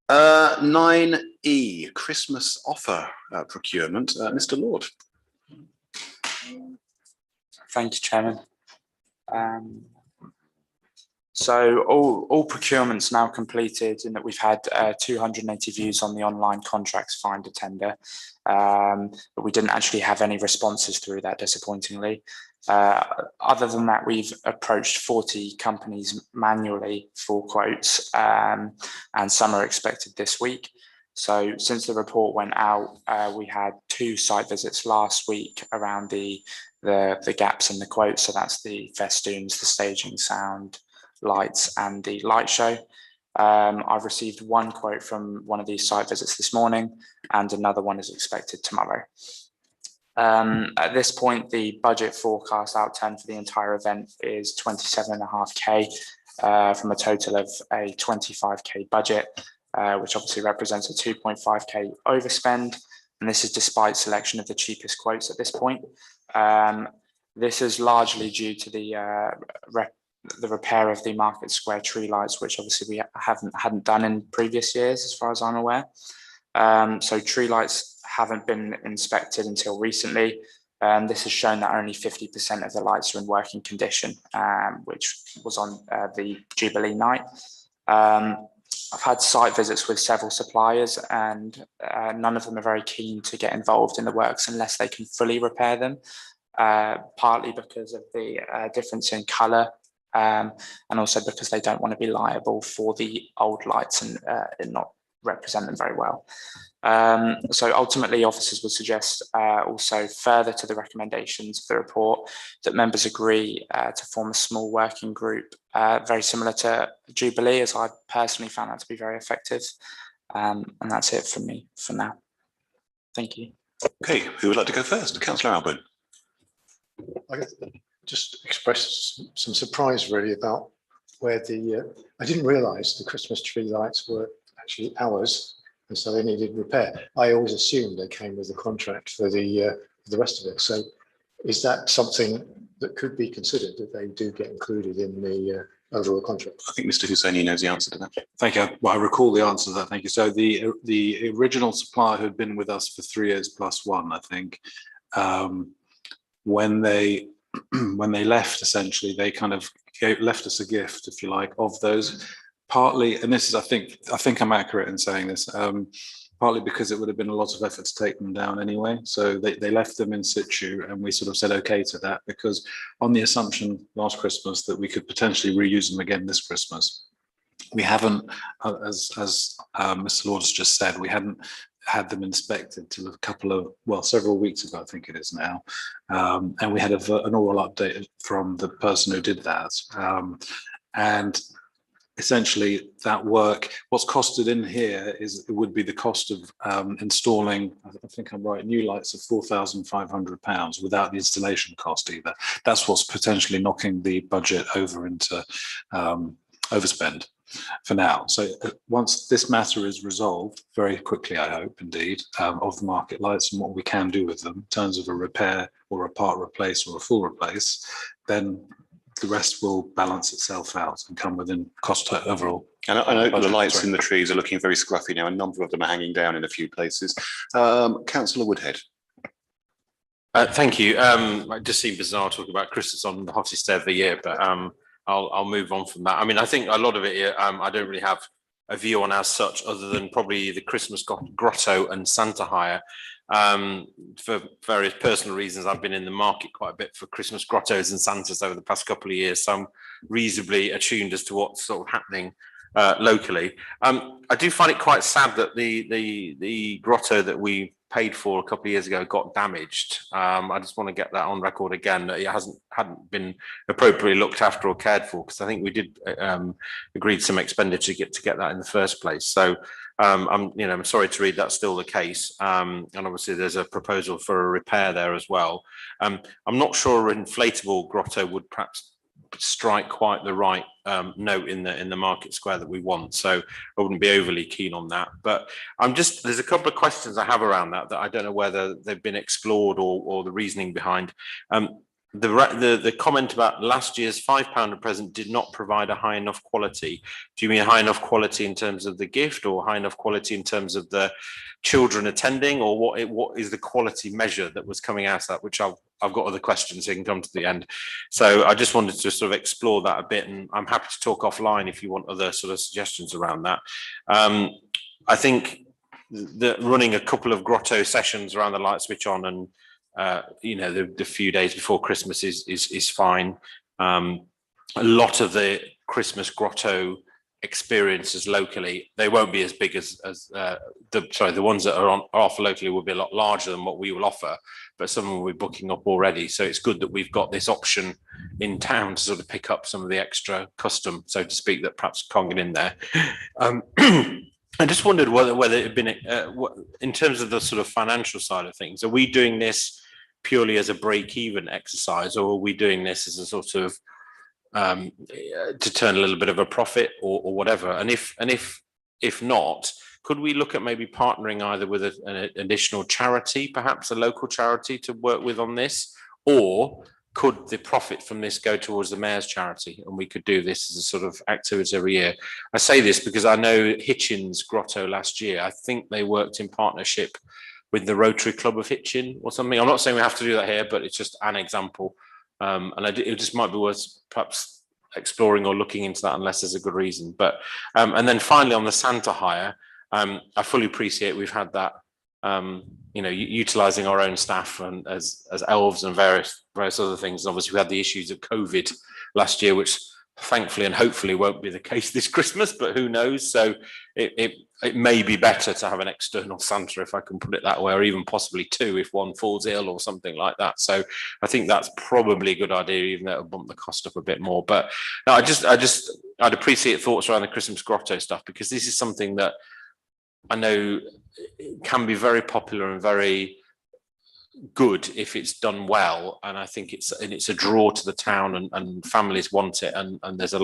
9E, Christmas offer procurement. Mr. Lord. Thank you, Chairman. So all procurements now completed, in that we've had 280 views on the online contracts finder tender, but we didn't actually have any responses through that, disappointingly. Other than that, we've approached 40 companies manually for quotes, and some are expected this week. So since the report went out, we had 2 site visits last week around the gaps in the quotes. So that's the festoons, the staging, sound, lights and the light show. I've received 1 quote from one of these site visits this morning, and another one is expected tomorrow. At this point, the budget forecast outturn for the entire event is 27.5k from a total of a 25k budget, which obviously represents a 2.5k overspend, and this is despite selection of the cheapest quotes at this point. This is largely due to the repair of the Market Square tree lights, which obviously we hadn't done in previous years, as far as I'm aware. So tree lights haven't been inspected until recently. This has shown that only 50% of the lights are in working condition, which was on the Jubilee night. I've had site visits with several suppliers, and none of them are very keen to get involved in the works unless they can fully repair them, partly because of the difference in colour, and also because they don't want to be liable for the old lights and not represent them very well. So ultimately, officers would suggest also, further to the recommendations of the report, that members agree to form a small working group, very similar to Jubilee, as I personally found that to be very effective. And that's it from me for now. Thank you. Okay, who would like to go first? Councillor Alban. I just express some surprise really about where I didn't realise the Christmas tree lights were actually ours, and so they needed repair. I always assumed they came with a contract for the rest of it. So is that something that could be considered, that they do get included in the overall contract? I think Mr. Hussaini knows the answer to that. Thank you. Well, I recall the answer to that. Thank you. So the original supplier who had been with us for 3 years plus 1, I think, when they left, essentially, they kind of left us a gift, if you like, of those. Partly, and this is, I think I'm accurate in saying this, partly because it would have been a lot of effort to take them down anyway. So they left them in situ, and we sort of said okay to that, because on the assumption last Christmas that we could potentially reuse them again this Christmas. We haven't, as Mr. Lord has just said, we hadn't had them inspected till several weeks ago, I think it is now. And we had an oral update from the person who did that. And essentially that work, what's costed in here would be the cost of installing, I think I'm right, new lights of £4,500 without the installation cost either. That's what's potentially knocking the budget over into overspend for now. So once this matter is resolved very quickly, I hope indeed, of the market lights and what we can do with them in terms of a repair or a part replace or a full replace, then the rest will balance itself out and come within cost overall. And I know the lights in the trees are looking very scruffy now. A number of them are hanging down in a few places. Councillor Woodhead. Thank you. It just seemed bizarre talking about Christmas on the hottest day of the year, but I'll move on from that. I mean, I think a lot of it, I don't really have a view on as such, other than probably the Christmas grotto and Santa hire. For various personal reasons, I've been in the market quite a bit for Christmas grottos and Santas over the past couple of years, so I'm reasonably attuned as to what's sort of happening locally. I do find it quite sad that the grotto that we paid for a couple of years ago got damaged. I just want to get that on record again, that it hadn't been appropriately looked after or cared for, because I think we did agreed some expenditure to get that in the first place. So I'm sorry to read that's still the case. And obviously there's a proposal for a repair there as well. I'm not sure an inflatable grotto would perhaps strike quite the right note in the market square that we want, so I wouldn't be overly keen on that. But there's a couple of questions I have around that I don't know whether they've been explored or the reasoning behind. The comment about last year's £5 present did not provide a high enough quality. Do you mean high enough quality in terms of the gift, or high enough quality in terms of the children attending, or what is the quality measure that was coming out of that? Which I've got other questions, so you can come to the end. So I just wanted to sort of explore that a bit, and I'm happy to talk offline if you want other sort of suggestions around that. I think that running a couple of grotto sessions around the light switch on and the few days before Christmas is fine. A lot of the Christmas grotto experiences locally, they won't be as big as the ones that are offered locally will be a lot larger than what we will offer, but some will be booking up already. So it's good that we've got this option in town to sort of pick up some of the extra custom, so to speak, that perhaps can't get in there. I just wondered whether it had been in terms of the sort of financial side of things, are we doing this purely as a break-even exercise, or are we doing this as a sort of to turn a little bit of a profit or whatever? And if not, could we look at maybe partnering either with an additional charity, perhaps a local charity, to work with on this, or could the profit from this go towards the mayor's charity, and we could do this as a sort of activity every year? I say this because I know Hitchin's Grotto last year, I think they worked in partnership with the Rotary Club of Hitchin or something. I'm not saying we have to do that here, but it's just an example. And it just might be worth perhaps exploring or looking into that, unless there's a good reason. But and then finally on the Santa hire, I fully appreciate we've had that, utilising our own staff and as elves and various other things. Obviously, we had the issues of COVID last year, which thankfully and hopefully won't be the case this Christmas, but who knows? So it may be better to have an external Santa, if I can put it that way, or even possibly two if one falls ill or something like that. So I think that's probably a good idea, even though it'll bump the cost up a bit more. But no, I'd appreciate thoughts around the Christmas grotto stuff, because this is something that I know can be very popular and very good if it's done well, and I think it's a draw to the town, and families want it, and there's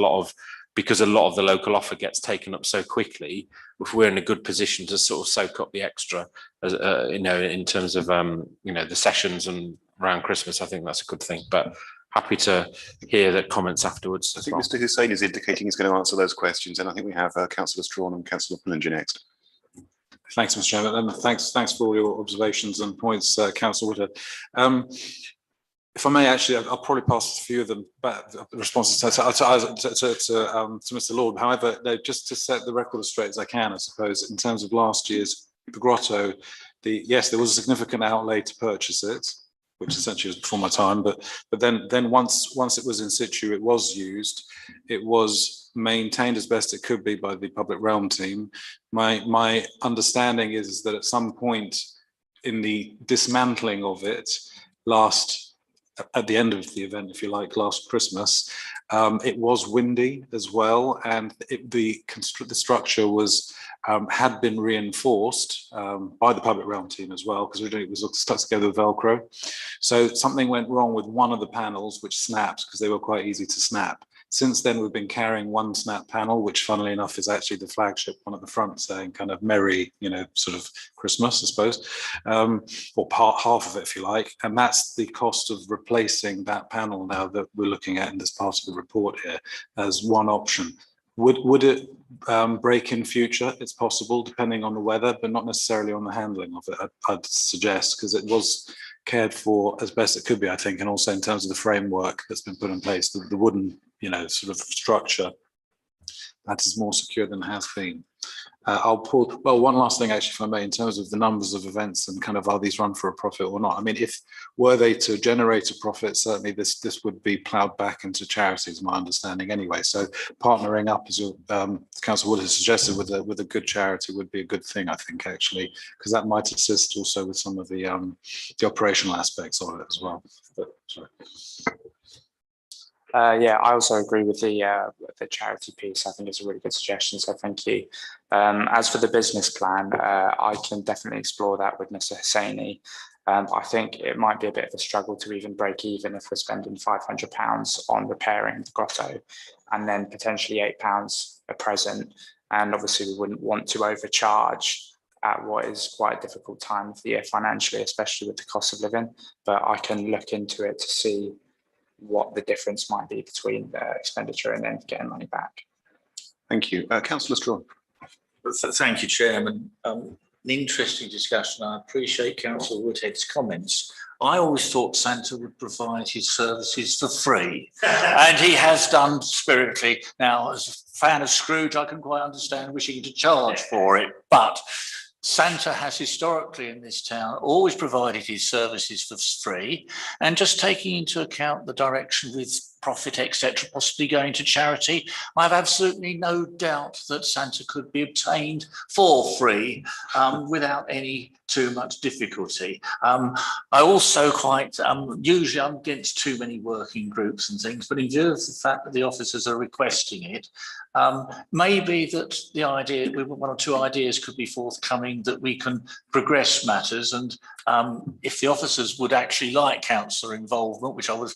because a lot of the local offer gets taken up so quickly. If we're in a good position to sort of soak up the extra, in terms of the sessions and around Christmas, I think that's a good thing. But happy to hear the comments afterwards. I think Mr. Hussain is indicating he's going to answer those questions, and I think we have Councillor Strawn and Councillor Pullinger next. Thanks, Mr. Chairman, and thanks for all your observations and points, Councillor Woodhead. If I may, actually, I'll probably pass a few of them back, responses to Mr. Lord. However, just to set the record as straight as I can, I suppose, in terms of last year's grotto, yes, there was a significant outlay to purchase it, which essentially was before my time. But then once it was in situ, it was used. It was maintained as best it could be by the public realm team. My understanding is that at some point in the dismantling of it, at the end of the event, if you like, last Christmas, it was windy as well, and the structure was had been reinforced by the public realm team as well, because it was stuck together with Velcro. So something went wrong with one of the panels, which snapped, because they were quite easy to snap. Since then, we've been carrying one snap panel, which funnily enough is actually the flagship one at the front, saying kind of merry, sort of Christmas, I suppose, or half of it, if you like. And that's the cost of replacing that panel now that we're looking at in this part of the report here as one option. Would it break in future? It's possible, depending on the weather, but not necessarily on the handling of it, I'd suggest, because it was cared for as best it could be, I think, and also in terms of the framework that's been put in place, the wooden, sort of structure that is more secure than it has been. I'll pull, well, one last thing actually, if I may, in terms of the numbers of events and kind of are these run for a profit or not. I mean, if were they to generate a profit, certainly this would be ploughed back into charities, my understanding anyway. So partnering up, as your Council Wood has suggested, with a good charity would be a good thing, I think, actually, because that might assist also with some of the operational aspects of it as well. But, sorry. Yeah, I also agree with the charity piece. I think it's a really good suggestion, so thank you. As for the business plan, I can definitely explore that with Mr. Hosseini. I think it might be a bit of a struggle to even break even if we're spending £500 on repairing the grotto and then potentially £8 a present. And obviously we wouldn't want to overcharge at what is quite a difficult time of the year financially, especially with the cost of living. But I can look into it to see what the difference might be between the expenditure and then getting money back. Thank you. Councillor Strawn. Thank you, Chairman. An interesting discussion. I appreciate Councillor Woodhead's comments. I always thought Santa would provide his services for free, and he has done spiritedly. Now, as a fan of Scrooge, I can quite understand wishing to charge for it, but Santa has historically in this town always provided his services for free, and just taking into account the direction with profit, etc., possibly going to charity, I have absolutely no doubt that Santa could be obtained for free without any too much difficulty. I also quite, usually I'm against too many working groups and things, but in view of the fact that the officers are requesting it, maybe that the idea, one or two ideas could be forthcoming that we can progress matters, and if the officers would actually like councillor involvement, which I would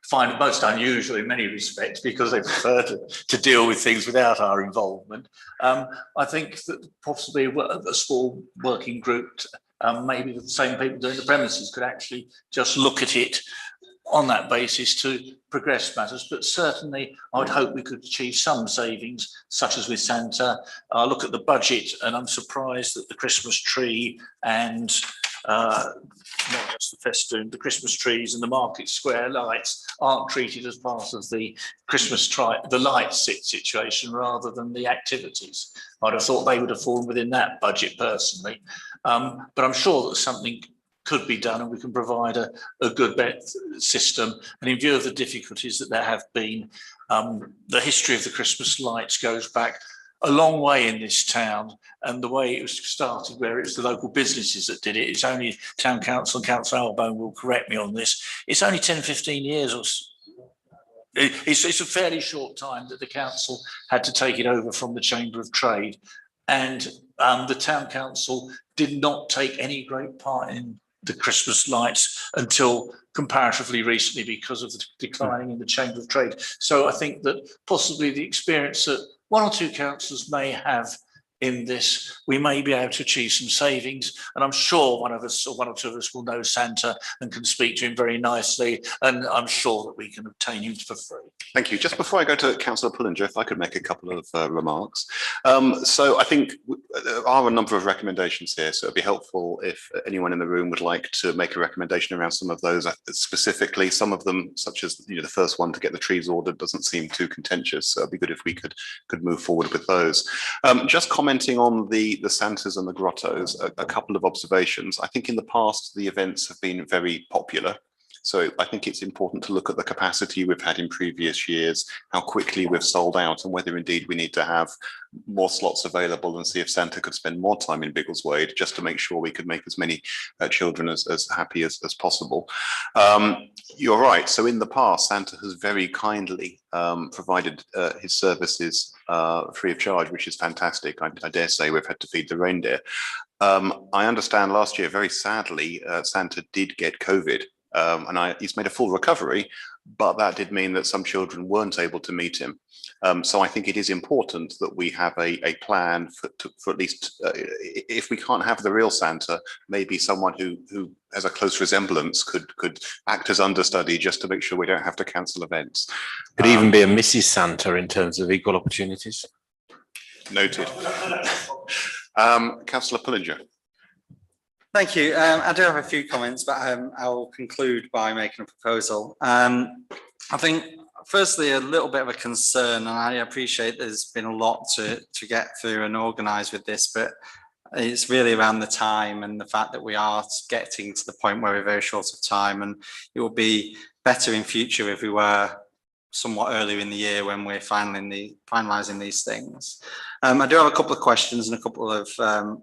find most unusual in many respects because they prefer to deal with things without our involvement. I think that possibly a small working group, maybe the same people doing the premises, could actually just look at it on that basis to progress matters. But certainly I would hope we could achieve some savings, such as with Santa. I look at the budget and I'm surprised that the Christmas tree and not just the festoon, the Christmas trees and the Market Square lights aren't treated as part of the the lights situation rather than the activities. I'd have thought they would have fallen within that budget personally. But I'm sure that something could be done and we can provide a good system. And in view of the difficulties that there have been, the history of the Christmas lights goes back a long way in this town, and the way it was started, where it's the local businesses that did it, it's only Town Council and Councillor Albone will correct me on this, it's only 10, 15 years or so. It's a fairly short time that the council had to take it over from the Chamber of Trade, and the Town Council did not take any great part in the Christmas lights until comparatively recently because of the declining in the Chamber of Trade. So I think that possibly the experience that one or two councillors may have in this, we may be able to achieve some savings, and I'm sure one of us or one or two of us will know Santa and can speak to him very nicely, and I'm sure that we can obtain him for free. Thank you. Just before I go to Councillor Pullinger, if I could make a couple of remarks. So I think there are a number of recommendations here, so it'd be helpful if anyone in the room would like to make a recommendation around some of those. Specifically, some of them, such as the first one to get the trees ordered, doesn't seem too contentious, so it'd be good if we could move forward with those. Just commenting on the Santas and the grottos, a couple of observations. I think in the past the events have been very popular. So I think it's important to look at the capacity we've had in previous years, how quickly we've sold out, and whether indeed we need to have more slots available and see if Santa could spend more time in Biggleswade just to make sure we could make as many children as happy as possible. You're right. So in the past, Santa has very kindly provided his services free of charge, which is fantastic. I dare say we've had to feed the reindeer. I understand last year, very sadly, Santa did get COVID. And he's made a full recovery, but that did mean that some children weren't able to meet him. So I think it is important that we have a plan for at least, if we can't have the real Santa, maybe someone who has a close resemblance could act as understudy just to make sure we don't have to cancel events. Could even be a Mrs. Santa in terms of equal opportunities. Noted. Councillor Pullinger. Thank you. I do have a few comments, but I'll conclude by making a proposal. I think, firstly, a little bit of a concern, and I appreciate there's been a lot to get through and organise with this, but it's really around the time and the fact that we are getting to the point where we're very short of time, and it would be better in future if we were somewhat earlier in the year when we're finalising these things. I do have a couple of questions and a couple of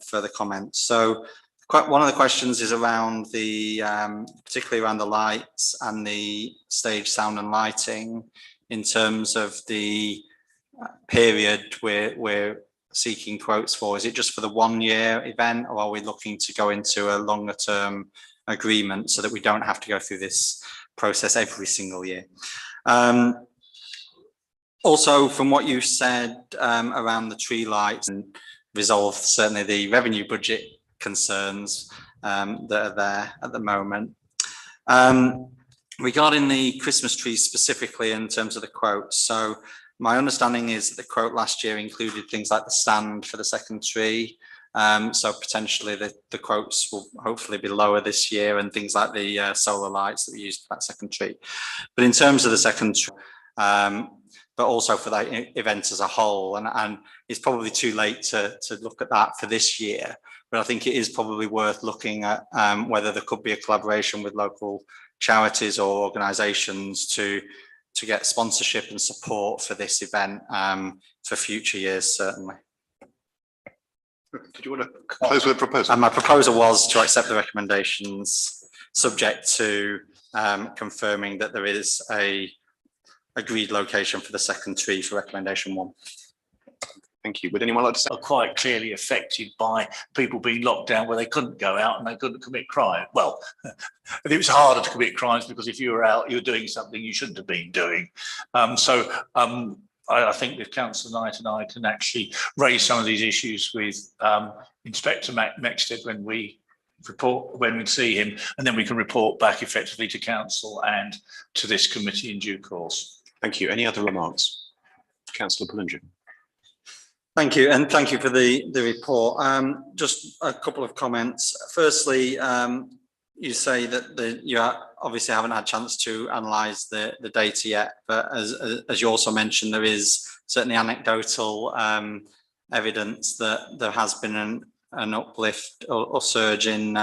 further comments. So, one of the questions is around the, particularly around the lights and the stage sound and lighting in terms of the period we're seeking quotes for. Is it just for the 1 year event, or are we looking to go into a longer term agreement so that we don't have to go through this process every single year? Also, from what you said around the tree lights, and resolve certainly the revenue budget concerns that are there at the moment. Regarding the Christmas trees specifically in terms of the quotes, so my understanding is that the quote last year included things like the stand for the second tree. So potentially the quotes will hopefully be lower this year, and things like the solar lights that we used for that second tree. But in terms of the second tree, but also for that event as a whole, and it's probably too late to look at that for this year. But I think it is probably worth looking at whether there could be a collaboration with local charities or organisations to get sponsorship and support for this event for future years, certainly. Did you want to close with a proposal? And my proposal was to accept the recommendations, subject to confirming that there is a agreed location for the second tree for recommendation 1. Thank you. Would anyone like to say? Are quite clearly affected by people being locked down where they couldn't go out and they couldn't commit crime. Well, it was harder to commit crimes because if you were out, you were doing something you shouldn't have been doing. I think that Councillor Knight and I can actually raise some of these issues with Inspector Mexted when we see him, and then we can report back effectively to council and to this committee in due course. Thank you. Any other remarks? Councillor Pullinger. Thank you, and thank you for the report. Just a couple of comments. Firstly, you say that you obviously haven't had a chance to analyse the data yet, but as you also mentioned, there is certainly anecdotal evidence that there has been an uplift or surge in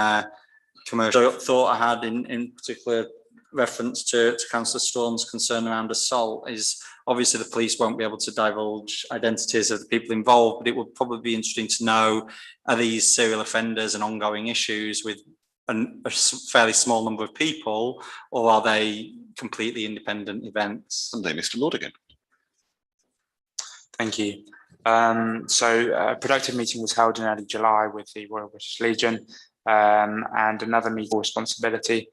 commercial. Thought I had in particular reference to Councillor Strawn's concern around assault is obviously the police won't be able to divulge identities of the people involved, but it would probably be interesting to know, are these serial offenders and ongoing issues with a fairly small number of people, or are they completely independent events? Sunday, Mr. Lord again. Thank you. A productive meeting was held in early July with the Royal British Legion, and another meeting for responsibility.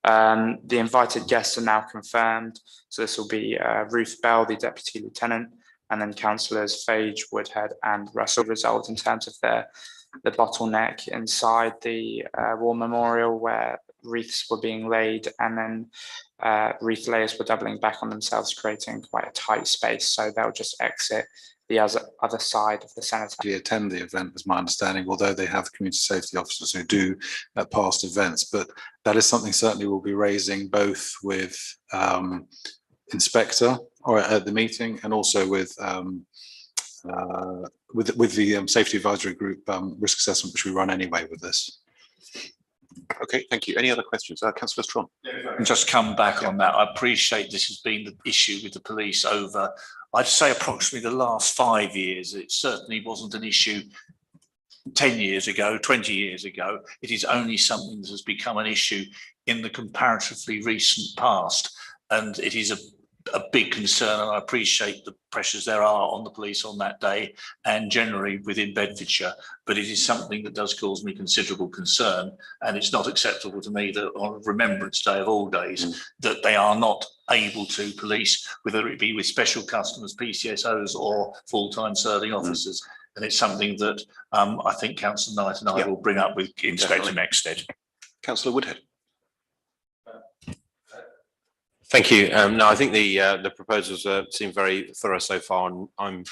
The invited guests are now confirmed. So this will be Ruth Bell, the Deputy Lieutenant, and then Councillors Fage, Woodhead and Russell. Result in terms of the bottleneck inside the War Memorial where wreaths were being laid, and then wreath layers were doubling back on themselves, creating quite a tight space. So they'll just exit the other side of the cenotaph. Attend the event, was my understanding, although they have community safety officers who do at past events. But that is something certainly we'll be raising both with Inspector or at the meeting, and also with the Safety Advisory Group risk assessment, which we run anyway with this. Okay, thank you. Any other questions? Councillor Strawn. Just come back on that. I appreciate this has been the issue with the police over, I'd say, approximately the last 5 years. It certainly wasn't an issue 10 years ago, 20 years ago. It is only something that has become an issue in the comparatively recent past, and it is a big concern, and I appreciate the pressures there are on the police on that day and generally within Bedfordshire, but it is something that does cause me considerable concern, and it's not acceptable to me that on Remembrance Day of all days that they are not able to police, whether it be with special customers, PCSOs or full-time serving officers. And it's something that I think Councillor Knight and I will bring up with Inspector Mexted. Councillor Woodhead. Thank you. No, I think the proposals seem very thorough so far, and I'm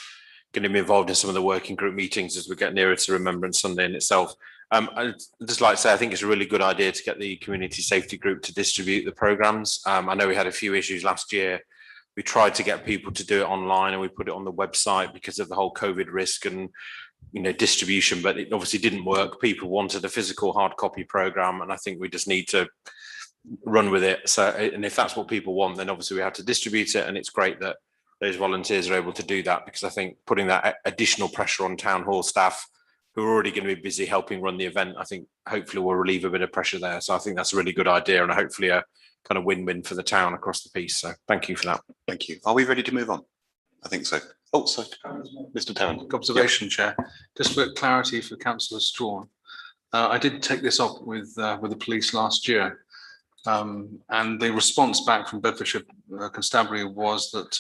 going to be involved in some of the working group meetings as we get nearer to Remembrance Sunday in itself. I'd just like to say, I think it's a really good idea to get the community safety group to distribute the programmes. I know we had a few issues last year. We tried to get people to do it online and we put it on the website because of the whole COVID risk and, you know, distribution, but it obviously didn't work. People wanted a physical hard copy programme, and I think we just need to run with it. So, and if that's what people want, then obviously we have to distribute it, and it's great that those volunteers are able to do that, because I think putting that additional pressure on town hall staff who are already going to be busy helping run the event, I think hopefully will relieve a bit of pressure there. So I think that's a really good idea, and hopefully a kind of win-win for the town across the piece. So thank you for that. Thank you. Are we ready to move on? I think so. Oh, sorry, Mr. Tarrant. Observation, Chair. Just for clarity for Councillor Strawn, I did take this up with the police last year, and the response back from Bedfordshire Constabulary was that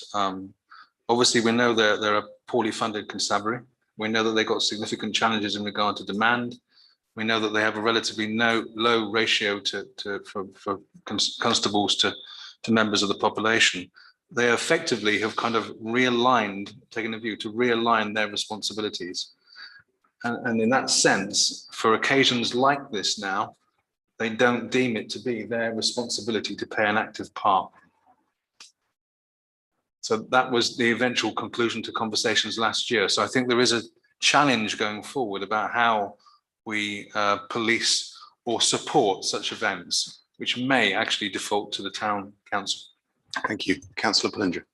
obviously we know they're a poorly funded constabulary. We know that they've got significant challenges in regard to demand. We know that they have a relatively low ratio for constables to members of the population. They effectively have kind of realigned, taken a view to realign their responsibilities. And in that sense, for occasions like this now, they don't deem it to be their responsibility to play an active part. So that was the eventual conclusion to conversations last year. So I think there is a challenge going forward about how we police or support such events, which may actually default to the town council. Thank you. Councillor Bellinger.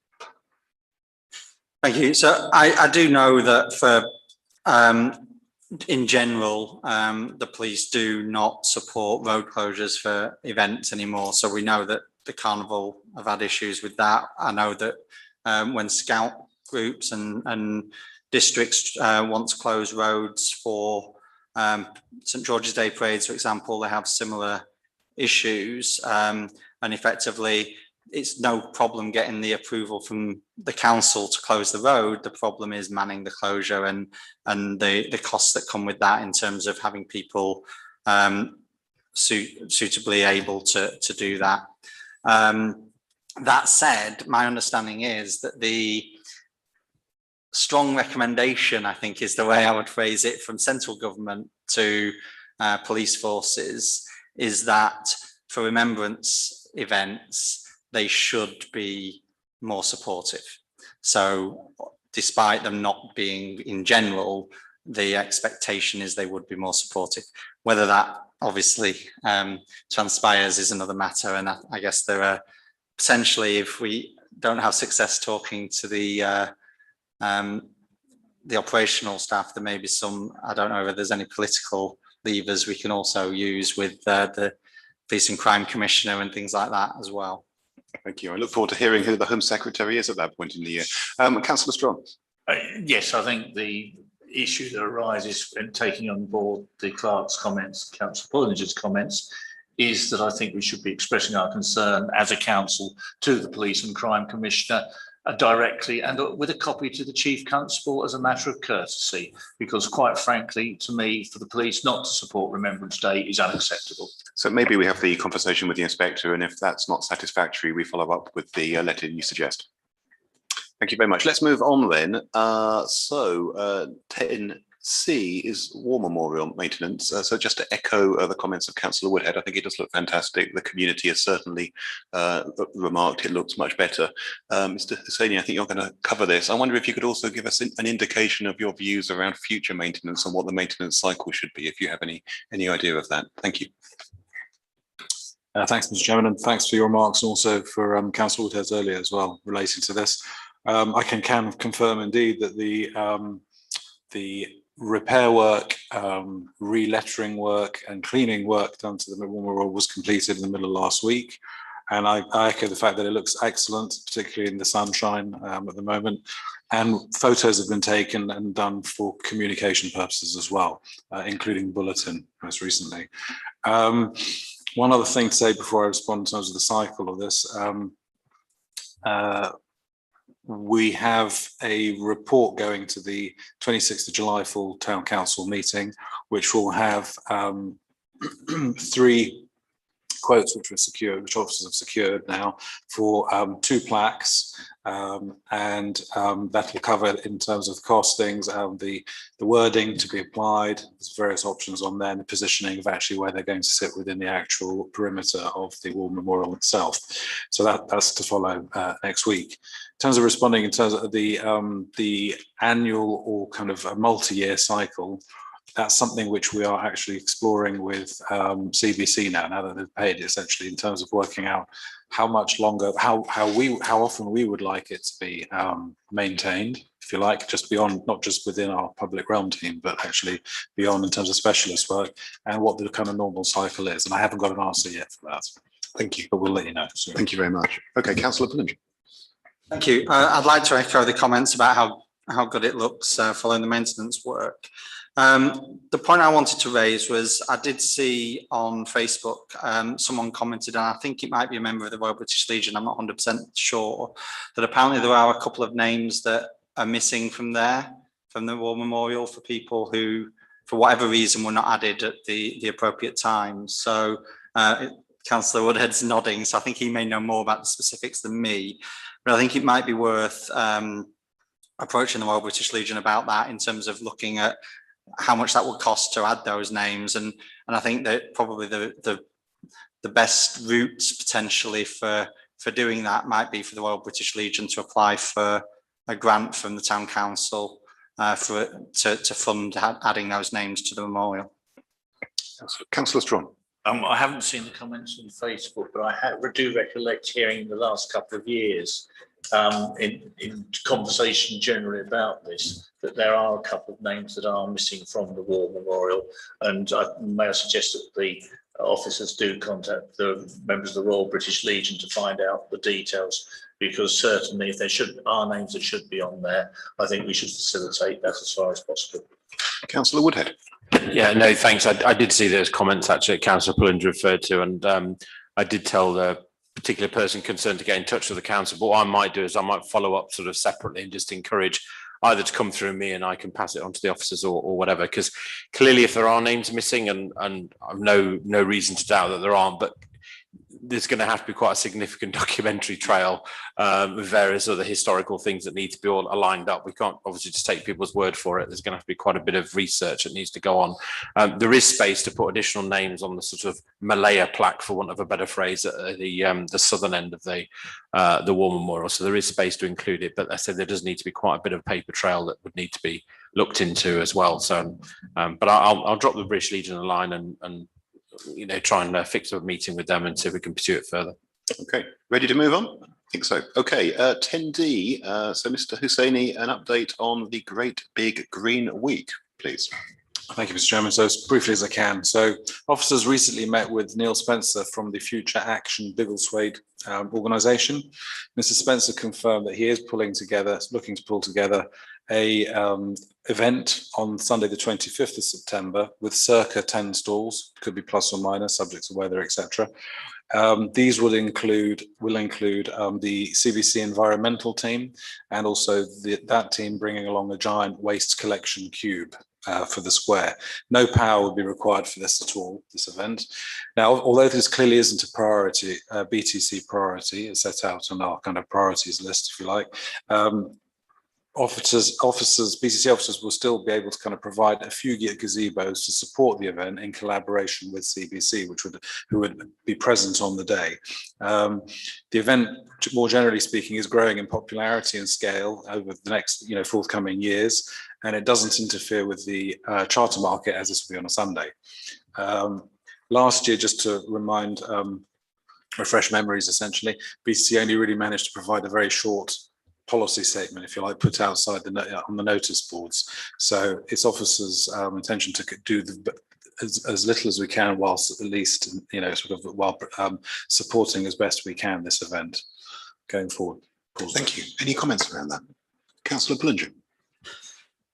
Thank you. So I do know that for in general, the police do not support road closures for events anymore. So we know that the carnival have had issues with that. I know that when scout groups and districts want to close roads for St George's Day parades, for example, they have similar issues, and effectively it's no problem getting the approval from the council to close the road. The problem is manning the closure and the costs that come with that in terms of having people suitably able to do that. That said, my understanding is that the strong recommendation, I think is the way I would phrase it, from central government to police forces, is that for remembrance events, they should be more supportive. So despite them not being in general, the expectation is they would be more supportive. Whether that obviously transpires is another matter. And I guess there are potentially, if we don't have success talking to the operational staff, there may be some, I don't know if there's any political levers we can also use with the Police and Crime Commissioner and things like that as well. Thank you. I look forward to hearing who the Home Secretary is at that point in the year. Councillor Strong. Yes, I think the issue that arises in taking on board the clerk's comments, Councillor Pullinger's comments, is that I think we should be expressing our concern as a council to the Police and Crime Commissioner directly, and with a copy to the Chief Constable as a matter of courtesy, because quite frankly, to me, for the police not to support Remembrance Day is unacceptable. So maybe we have the conversation with the inspector, and if that's not satisfactory, we follow up with the letter you suggest. Thank you very much. Let's move on then. 10C is War Memorial maintenance. So just to echo the comments of Councillor Woodhead, I think it does look fantastic. The community has certainly remarked it looks much better. Mr. Hussaini, I think you're going to cover this. I wonder if you could also give us an indication of your views around future maintenance and what the maintenance cycle should be, if you have any idea of that. Thank you. Thanks, Mr. Chairman, and thanks for your remarks, and also for Councillor Woodhead's earlier as well relating to this. I can confirm indeed that the repair work, re-lettering work and cleaning work done to the memorial was completed in the middle of last week. And I echo the fact that it looks excellent, particularly in the sunshine at the moment. And photos have been taken and done for communication purposes as well, including bulletin most recently. One other thing to say before I respond in terms of the cycle of this, we have a report going to the 26th of July full town council meeting, which will have 3 quotes which were secured, which officers have secured now, for 2 plaques That will cover in terms of costings, the wording to be applied. There's various options on there, and the positioning of actually where they're going to sit within the actual perimeter of the war memorial itself. So that's to follow next week. In terms of responding, in terms of the annual or kind of a multi-year cycle, that's something which we are actually exploring with CBC now that they've paid, essentially, in terms of working out how much longer, how often we would like it to be maintained, if you like, just beyond, not just within our public realm team, but actually beyond in terms of specialist work, and what the kind of normal cycle is. And I haven't got an answer yet for that. Thank you. But we'll let you know soon. Thank you very much. Okay, Councillor Pullinger. Thank you. I'd like to echo the comments about how good it looks following the maintenance work. The point I wanted to raise was I did see on Facebook someone commented, and I think it might be a member of the Royal British Legion, I'm not 100% sure, that apparently there are a couple of names that are missing from there, from the War Memorial, for people who, for whatever reason, were not added at the appropriate time. So Councillor Woodhead's nodding, so I think he may know more about the specifics than me, but I think it might be worth approaching the Royal British Legion about that, in terms of looking at how much that would cost to add those names. And I think that probably the best route potentially for doing that might be for the Royal British Legion to apply for a grant from the Town Council to fund adding those names to the memorial. Councillor Strong. I haven't seen the comments on Facebook, but I do recollect hearing in the last couple of years in conversation generally about this, that there are a couple of names that are missing from the War Memorial, and may I suggest that the officers do contact the members of the Royal British Legion to find out the details, because certainly if there are names that should be on there, I think we should facilitate that as far as possible. Councillor Woodhead. Yeah, no, thanks. I did see those comments actually Councillor Pullinger referred to, and I did tell the particular person concerned to get in touch with the council. But what I might do is I might follow up sort of separately and just encourage either to come through me and I can pass it on to the officers or whatever, because clearly if there are names missing, and I've no reason to doubt that there aren't, but there's going to have to be quite a significant documentary trail with various other historical things that need to be all aligned up. We can't obviously just take people's word for it. There's going to have to be quite a bit of research that needs to go on. There is space to put additional names on the sort of Malaya plaque, for want of a better phrase, at the southern end of the War Memorial. So there is space to include it, but I said there does need to be quite a bit of paper trail that would need to be looked into as well. So, but I'll drop the British Legion a line and try and fix a meeting with them and see if we can pursue it further. Okay, ready to move on? I think so. Okay, 10D. So Mr. Hussaini, an update on the Great Big Green Week, please. Thank you, Mr. Chairman. So as briefly as I can. So officers recently met with Neil Spencer from the Future Action Biggleswade organisation. Mr. Spencer confirmed that he is looking to pull together a event on Sunday the 25th of September with circa 10 stalls, could be plus or minus, subject to weather, etc. These will include the CBC environmental team, and also that team bringing along a giant waste collection cube for the square. No power would be required for this at all, this event. Now, although this clearly isn't a priority, BTC priority, it's set out on our kind of priorities list, if you like, BTC officers will still be able to kind of provide a few gazebos to support the event in collaboration with CBC, who would be present on the day. The event, more generally speaking, is growing in popularity and scale over the next forthcoming years, and it doesn't interfere with the charter market, as this will be on a Sunday. Last year, just to refresh memories, essentially, BTC only really managed to provide a very short policy statement, if you like, put outside on the notice boards. So it's officers' intention to do as little as we can, whilst at least while supporting as best we can this event going forward. Thank you. Any comments around that, Councillor Pullinger?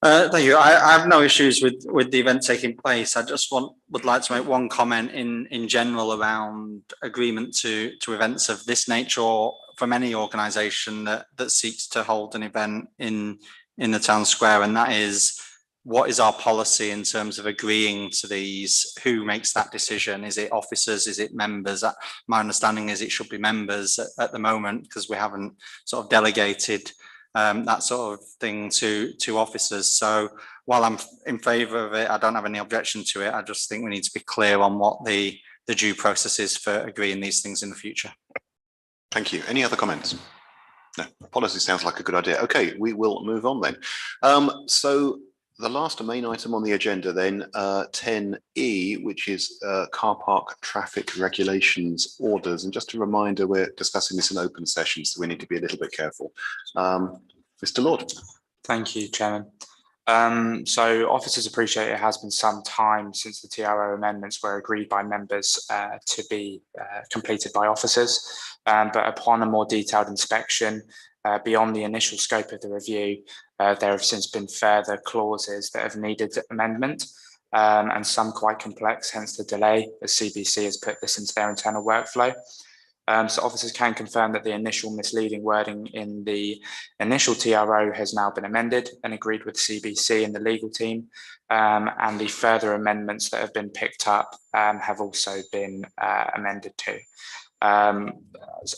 Thank you. I have no issues with the event taking place. I just would like to make one comment in general around agreement to events of this nature, or from any organisation that seeks to hold an event in the town square, and that is what is our policy in terms of agreeing to these? Who makes that decision? Is it officers? Is it members? My understanding is it should be members at the moment, because we haven't sort of delegated that sort of thing to officers. So while I'm in favour of it, I don't have any objection to it. I just think we need to be clear on what the due process is for agreeing these things in the future. Thank you. Any other comments? No, policy sounds like a good idea. Okay, we will move on then. So the last main item on the agenda then, 10E, which is car park traffic regulations orders. And just a reminder, we're discussing this in open session, so we need to be a little bit careful. Mr. Lord. Thank you, Chairman. So officers appreciate it has been some time since the TRO amendments were agreed by members to be completed by officers. But upon a more detailed inspection, beyond the initial scope of the review, there have since been further clauses that have needed amendment, and some quite complex, hence the delay, as CBC has put this into their internal workflow. So officers can confirm that the initial misleading wording in the initial TRO has now been amended and agreed with CBC and the legal team, and the further amendments that have been picked up have also been amended too.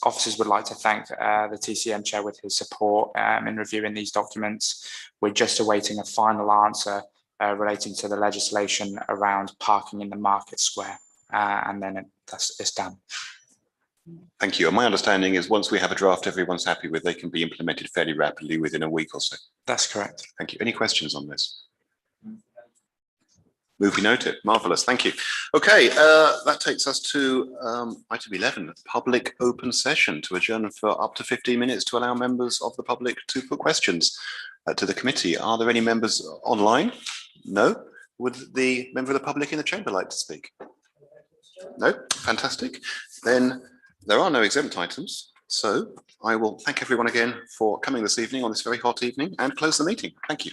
Officers would like to thank the TCM chair with his support in reviewing these documents. We're just awaiting a final answer relating to the legislation around parking in the market square, and then it's done. Thank you. And my understanding is once we have a draft everyone's happy with, they can be implemented fairly rapidly within a week or so. That's correct. Thank you. Any questions on this? Movie noted. Marvellous. Thank you. Okay, that takes us to item 11, public open session to adjourn for up to 15 minutes to allow members of the public to put questions to the committee. Are there any members online? No. Would the member of the public in the chamber like to speak? No. Fantastic. Then there are no exempt items. So I will thank everyone again for coming this evening on this very hot evening and close the meeting. Thank you.